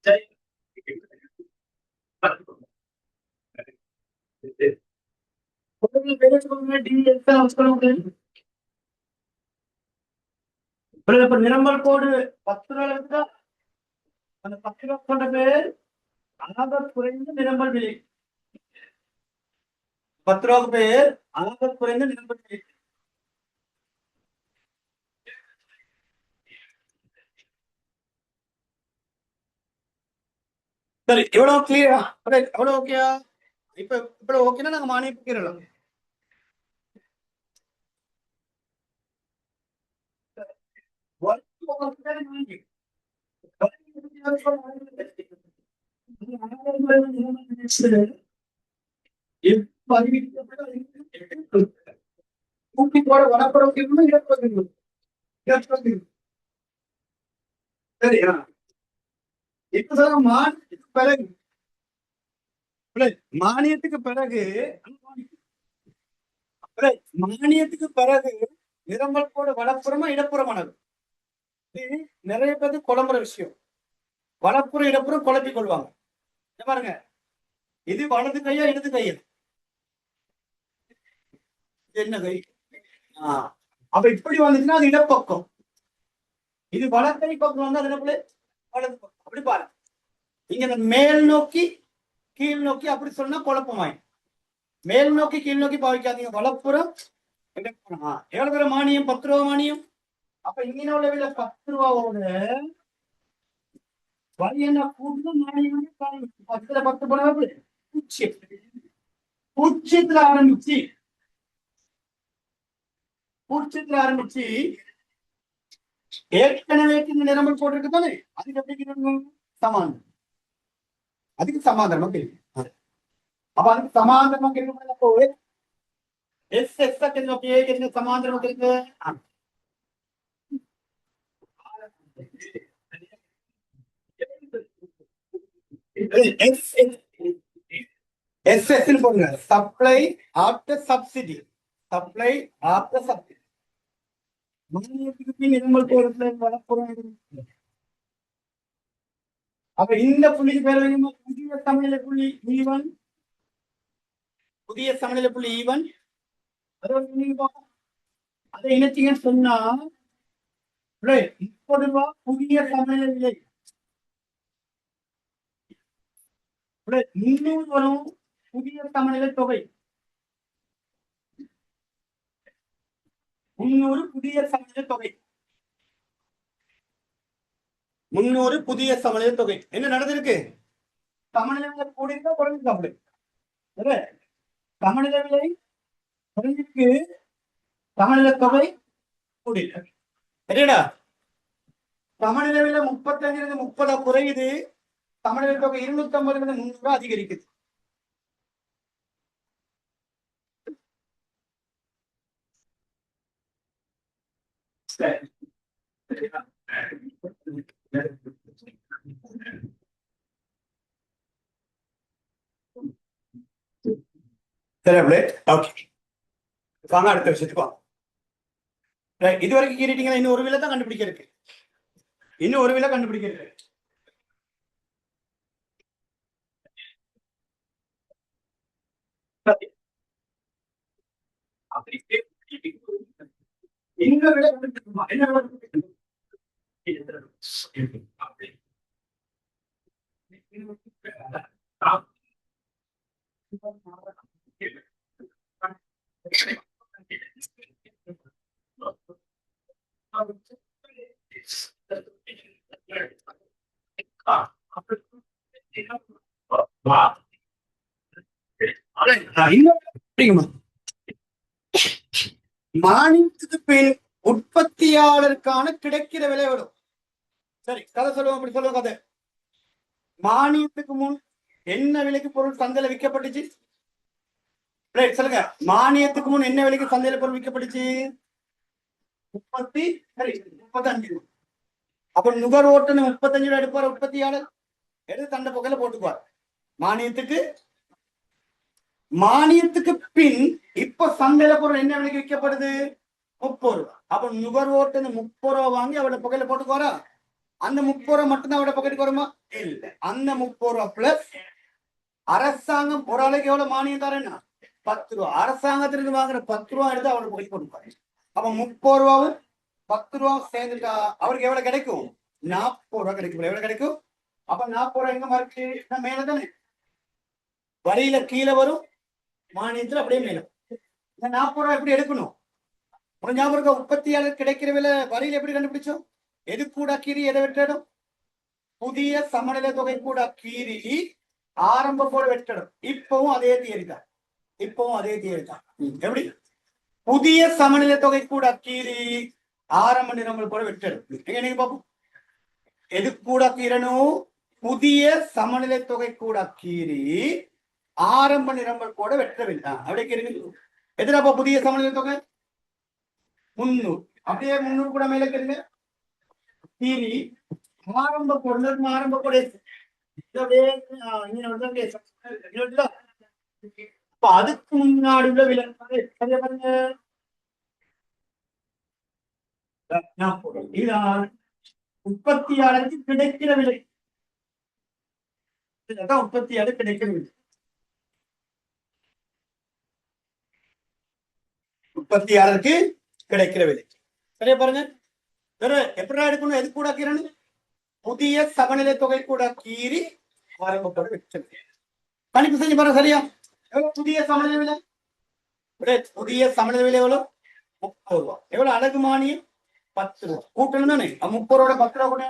Speaker 1: சரி, நிரம்பல் கோடு 10 ரூபா இருக்கா? அந்த 10 ரூபா கொண்ட பேர் ஆக குறைந்த நிரம்பல் விலை. 10 ரூபாய்க்கு பேர் ஆக குறைந்த நிரம்பல் விலை. சரி, எவ்வளவு கிளியரா? எவ்வளவு ஓகேயா? இப்ப இவ்வளவு ஓகேன்னா நாங்க மானியம் கேட்கலாம். சரியா? இப்ப பிறகு மானியத்துக்கு பிறகு மானியத்துக்கு பிறகு நிரம்பல் கோடு வலப்புறமா இடப்புறமானது. இது நிறைய பேருக்கு குழம்புற விஷயம். வலப்புறம் இடப்புறம் குழப்பிக் கொள்வாங்க. பாருங்க, இது வலது கையா இடது கையா? என்ன கை? அப்ப இப்படி வந்துச்சுன்னா அது இடப்பக்கம். இது வலக்கை பக்கம் வந்து அது வலது பக்கம். அப்படி பாருங்க, இங்க மேல் நோக்கி கீழ் நோக்கி அப்படி சொன்னா குழப்பமாய். மேல் நோக்கி கீழ் நோக்கி பாவிக்காதீங்க. வலப்புறம் எவ்வளவு பேர் மானியம்? 10 ரூபா மானியம். அப்ப இங்க உள்ள விலை 10 ரூபாவோட வரி என்ன கூட்டு மானியம் 10 10 போனது பூச்சியத்துல ஆரம்பிச்சு ஏற்கனவே நிரம்பல் போட்டிருக்கு தானே, அதுக்கு எப்படி சமானம், அதுக்கு சமாதானமா தெரியும். அப்ப அதுக்கு சமாதானமா கேட்க எஸ் எஸ் சமாதானமா கேட்க எஸ்எஸ் போடுங்க. Supply after subsidy. Supply after subsidy. மானியத்துக்கு பின் நிரம்பல் கோரத்துல வலப்புறம் அப்ப இந்த புள்ளிக்கு பேர் வைக்கணும் புதிய சமநிலை புள்ளி E1, புதிய சமநிலை புள்ளி E1. அதை இணைச்சிங்கன்னு சொன்னா இப்போது புதிய சமநிலை விலை 300 வரும். புதிய சமநிலை தொகை 300 புதிய சமநிலை தொகை 300 புதிய சமநிலை தொகை. என்ன நடந்திருக்கு? சமநிலை விலை கூடியிருக்கா குறைஞ்சிருக்கா? அப்படி சமநிலை விலை குறைஞ்சிருக்கு, சமநிலை தொகை கூடியிருக்க. சரிடா? சமநிலை விலை 35 30 குறையுது, சமநிலை தொகை 250 300 அதிகரிக்குது. அடுத்த விஷயத்துக்கு இது வரைக்கும் கீறிட்டீங்கன்னா இன்னும் ஒரு விலை தான் கண்டுபிடிக்க இருக்கு. இன்னும் ஒரு விலை கண்டுபிடிக்க இருக்கு. இந்த விலை கண்டுபிடிக்குமா? என்ன மானியத்துக்கு பின் உற்பத்தியாளருக்கான கிடைக்கிற விலை எவ்வளவு? சரி, கதை சொல்லுவோம். அப்படி சொல்லுவோம் கதை. மானியத்துக்கு முன் என்ன விலைக்கு பொருள் சந்தையில விற்கப்பட்டுச்சு? சொல்லுங்க. மானியத்துக்கு முன் என்ன விலைக்கு சந்தையில பொருள் விற்கப்பட்டுச்சு? 35. அப்ப நுகர்வோட்டுன்னு 35 எடுப்பார் உற்பத்தியாளர், எடுத்து தண்டை புகையில போட்டுக்குவார். மானியத்துக்கு பின் இப்ப சந்தையில பொருள் என்ன விலைக்கு விற்கப்படுது? 30 ரூபாய். அப்ப நுகர்வோட்டுன்னு 30 ரூபாய் வாங்கி அவட புகையில போட்டுக்குவாரா? அந்த 30 ரூபாய் மட்டும்தான் அவட புகைக்கு வருமா? இல்ல. அந்த 30 ரூபாய் பிளஸ் அரசாங்கம் ஒரு ஆளுக்கு எவ்வளவு மானியம் தரேன்னா 10 ரூபாய். அரசாங்கத்திலிருந்து வாங்குற 10 ரூபாய் எடுத்து அவருக்கு புகை போட்டுப்பாரு. அப்ப 30 ரூபாவும் 10 ரூபாய் சேர்ந்துட்டா அவருக்கு எவ்வளவு கிடைக்கும்? 40 ரூபாய் கிடைக்கும். எவ்வளவு கிடைக்கும்? அப்ப 40 ரூபாய் எங்க மார்க்கு? மேலதானே வரியில கீழே வரும், மானியத்துல அப்படியே மேலும். இந்த 40 ரூபாய் எப்படி எடுக்கணும்? ஒரு ஞாபகம். உற்பத்தியாளர் கிடைக்கிற விலை வரியில எப்படி கண்டுபிடிச்சோம்? எது கூட கீறி எதை வெட்டணும்? புதிய சமநிலை தொகை கூட கீறி ஆரம்ப போட வெட்டணும். இப்பவும் அதே தியரி தான். எப்படி? புதிய சமநிலை தொகை கூட கீறி ஆரம்ப நிறங்கள் போட வெட்டணும். எங்க நீங்க பாப்போம். எது கூட கீரணும்? புதிய சமநிலை தொகை கூட கீறி ஆரம்ப நிறங்கள் கூட வெட்டவில்லை. அப்படியே கீருங்க. எதுனாப்பா புதிய சமநிலை தொகை? 300. அப்படியே 300 கூட மேல கீருங்க. கீறி ஆரம்ப பொருள் ஆரம்ப கூட அதுக்கு முன்னாடி உள்ள விலை உற்பத்தியாளருக்கு கிடைக்கிற விலை. உற்பத்தியாளர் கிடைக்கிற விலை. உற்பத்தியாளருக்கு கிடைக்கிற விலை. சரியா பாருங்க. வேற எப்படா எடுக்கணும்? எது கூட கீரணும்? புதிய சமநிலை தொகை கூட கீறி ஆரம்பப்பட வச்சது. கணிப்பு செஞ்சு பாருங்க. சரியா? புதிய சமநிலை விலை, புதிய சமநிலை விலை எவ்வளவு? 30 ரூபாய். எவ்வளவு அழகு மானியம்? 10 ரூபாய். கூட்டணும் தானே? 30 ரூபாய் 10 ரூபாய் கூட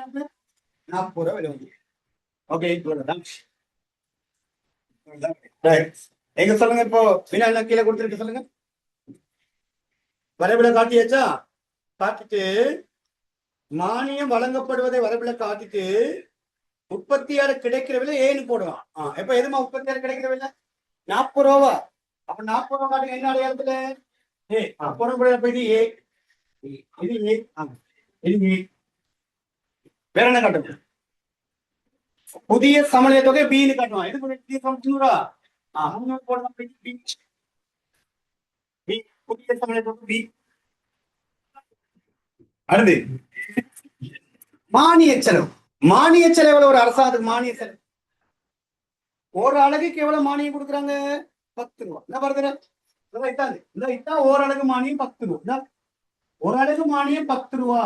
Speaker 1: 40 ரூபாய் விலை வந்து. ஓகே, எங்க சொல்லுங்க. இப்போ வினா கீழே கொடுத்துருக்கு சொல்லுங்க. வரைபடம் காட்டியாச்சா? காட்டிட்டு மானியம் வழங்கப்படுவதை வரைபட காட்டிட்டு உற்பத்தியாளர் கிடைக்கிற விலை ஏன்னு போடுவான். எப்ப எதுமா உற்பத்தியாளர் கிடைக்கிற விலை? 40 ரூபா. அப்ப 40 ரூபா காட்டுங்க. என்ன அடையாளத்துல? வேற என்ன காட்டுங்க? புதிய சமநிலை தொகை பின்னு காட்டுவான். எது புதிய 300 போடலாம். புதிய சமநிலை தொகை பி. அடுத்து மானிய செலவு. மானிய செலவுல ஒரு அரசாங்கத்துக்கு மானிய செலவு ஒரு அழகுக்கு எவ்வளவு மானியம் கொடுக்குறாங்க? 10 ரூபா. என்ன பாருங்க, இதான் ஒரு அழகு மானியம் 10 ரூபா. ஒரு அழகு மானியம் 10 ரூபா.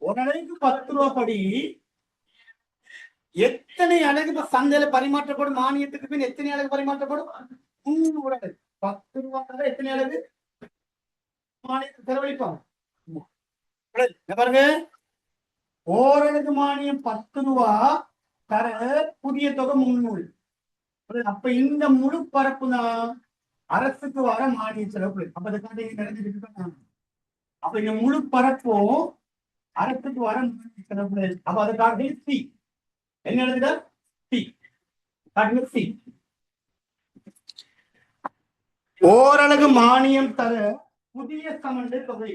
Speaker 1: ஒரு அழகுக்கு 10 ரூபா படி எத்தனை அழகு இப்ப சந்தையில பரிமாற்றப்படும்? மானியத்துக்கு பின் எத்தனை அழகு பரிமாற்றப்படும்? 300 அழகு. 10 ரூபா எத்தனை அழகு மானியத்துக்கு செலவழிப்பாங்க? பாருங்க, ஓரளவுக்கு மானியம் 10 ரூபா தர புதிய தொகை 300. அப்ப இந்த முழு பரப்பு தான் அரசுக்கு வர மானிய செலவு. அப்ப நிறைஞ்சிட்டு அப்ப இந்த முழு பரப்பும் அரசுக்கு வர மானிய செலவு. அப்ப அதுக்காக சி என்ன எழுதுட சி ஓரளவு மானியம் தர புதிய சமன்பாடு தொகை.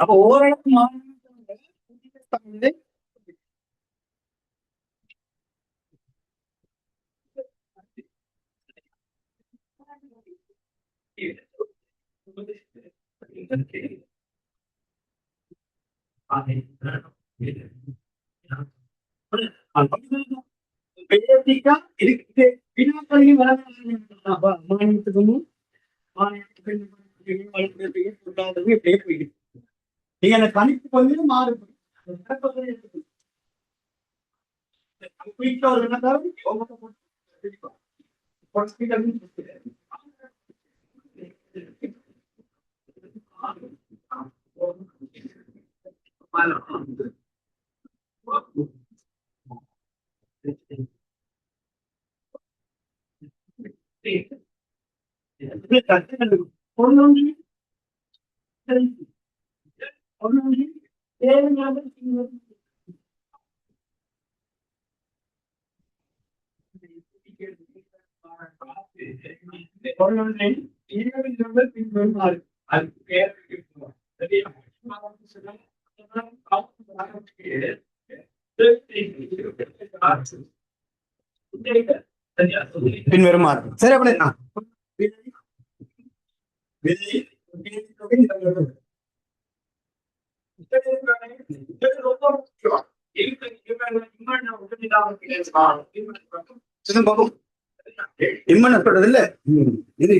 Speaker 1: அப்ப ஓரளவு மானியம் மானியத்துக்கும் நீங்க அந்த கணிப்பு கொஞ்சம் மாறுபடும். பின்வருமாறு. சரி, அப்படி இம்மன சொல்றது இல்ல இது.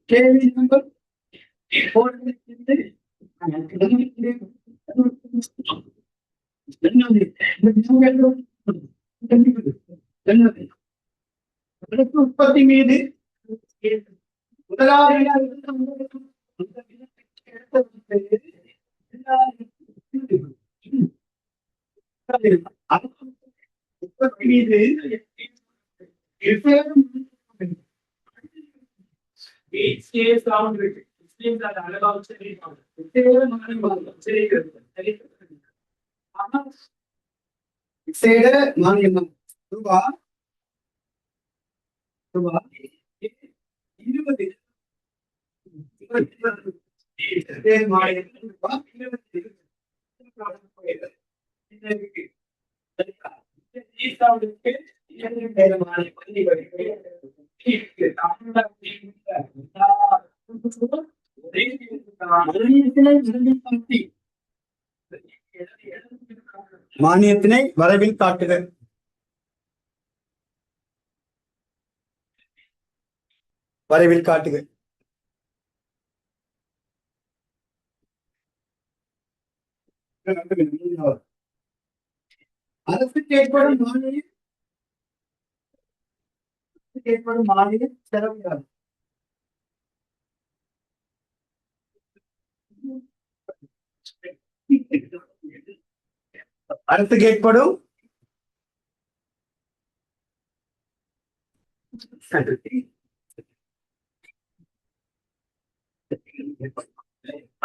Speaker 1: கேள்வி நம்பர் உற்பத்தி மீது முதலாவது மீது விசேட மானியம் ரூபாய் 20 மானியத்தினை வரைவில் காட்டுக. வரைவில் காட்டுக. அரசுக்கு ஏற்படும் மானிய செலவு யாது? அரசுக்கு ஏற்படும்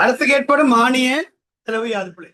Speaker 1: அரசுக்கு ஏற்படும் மானிய செலவு யாது பிள்ளை?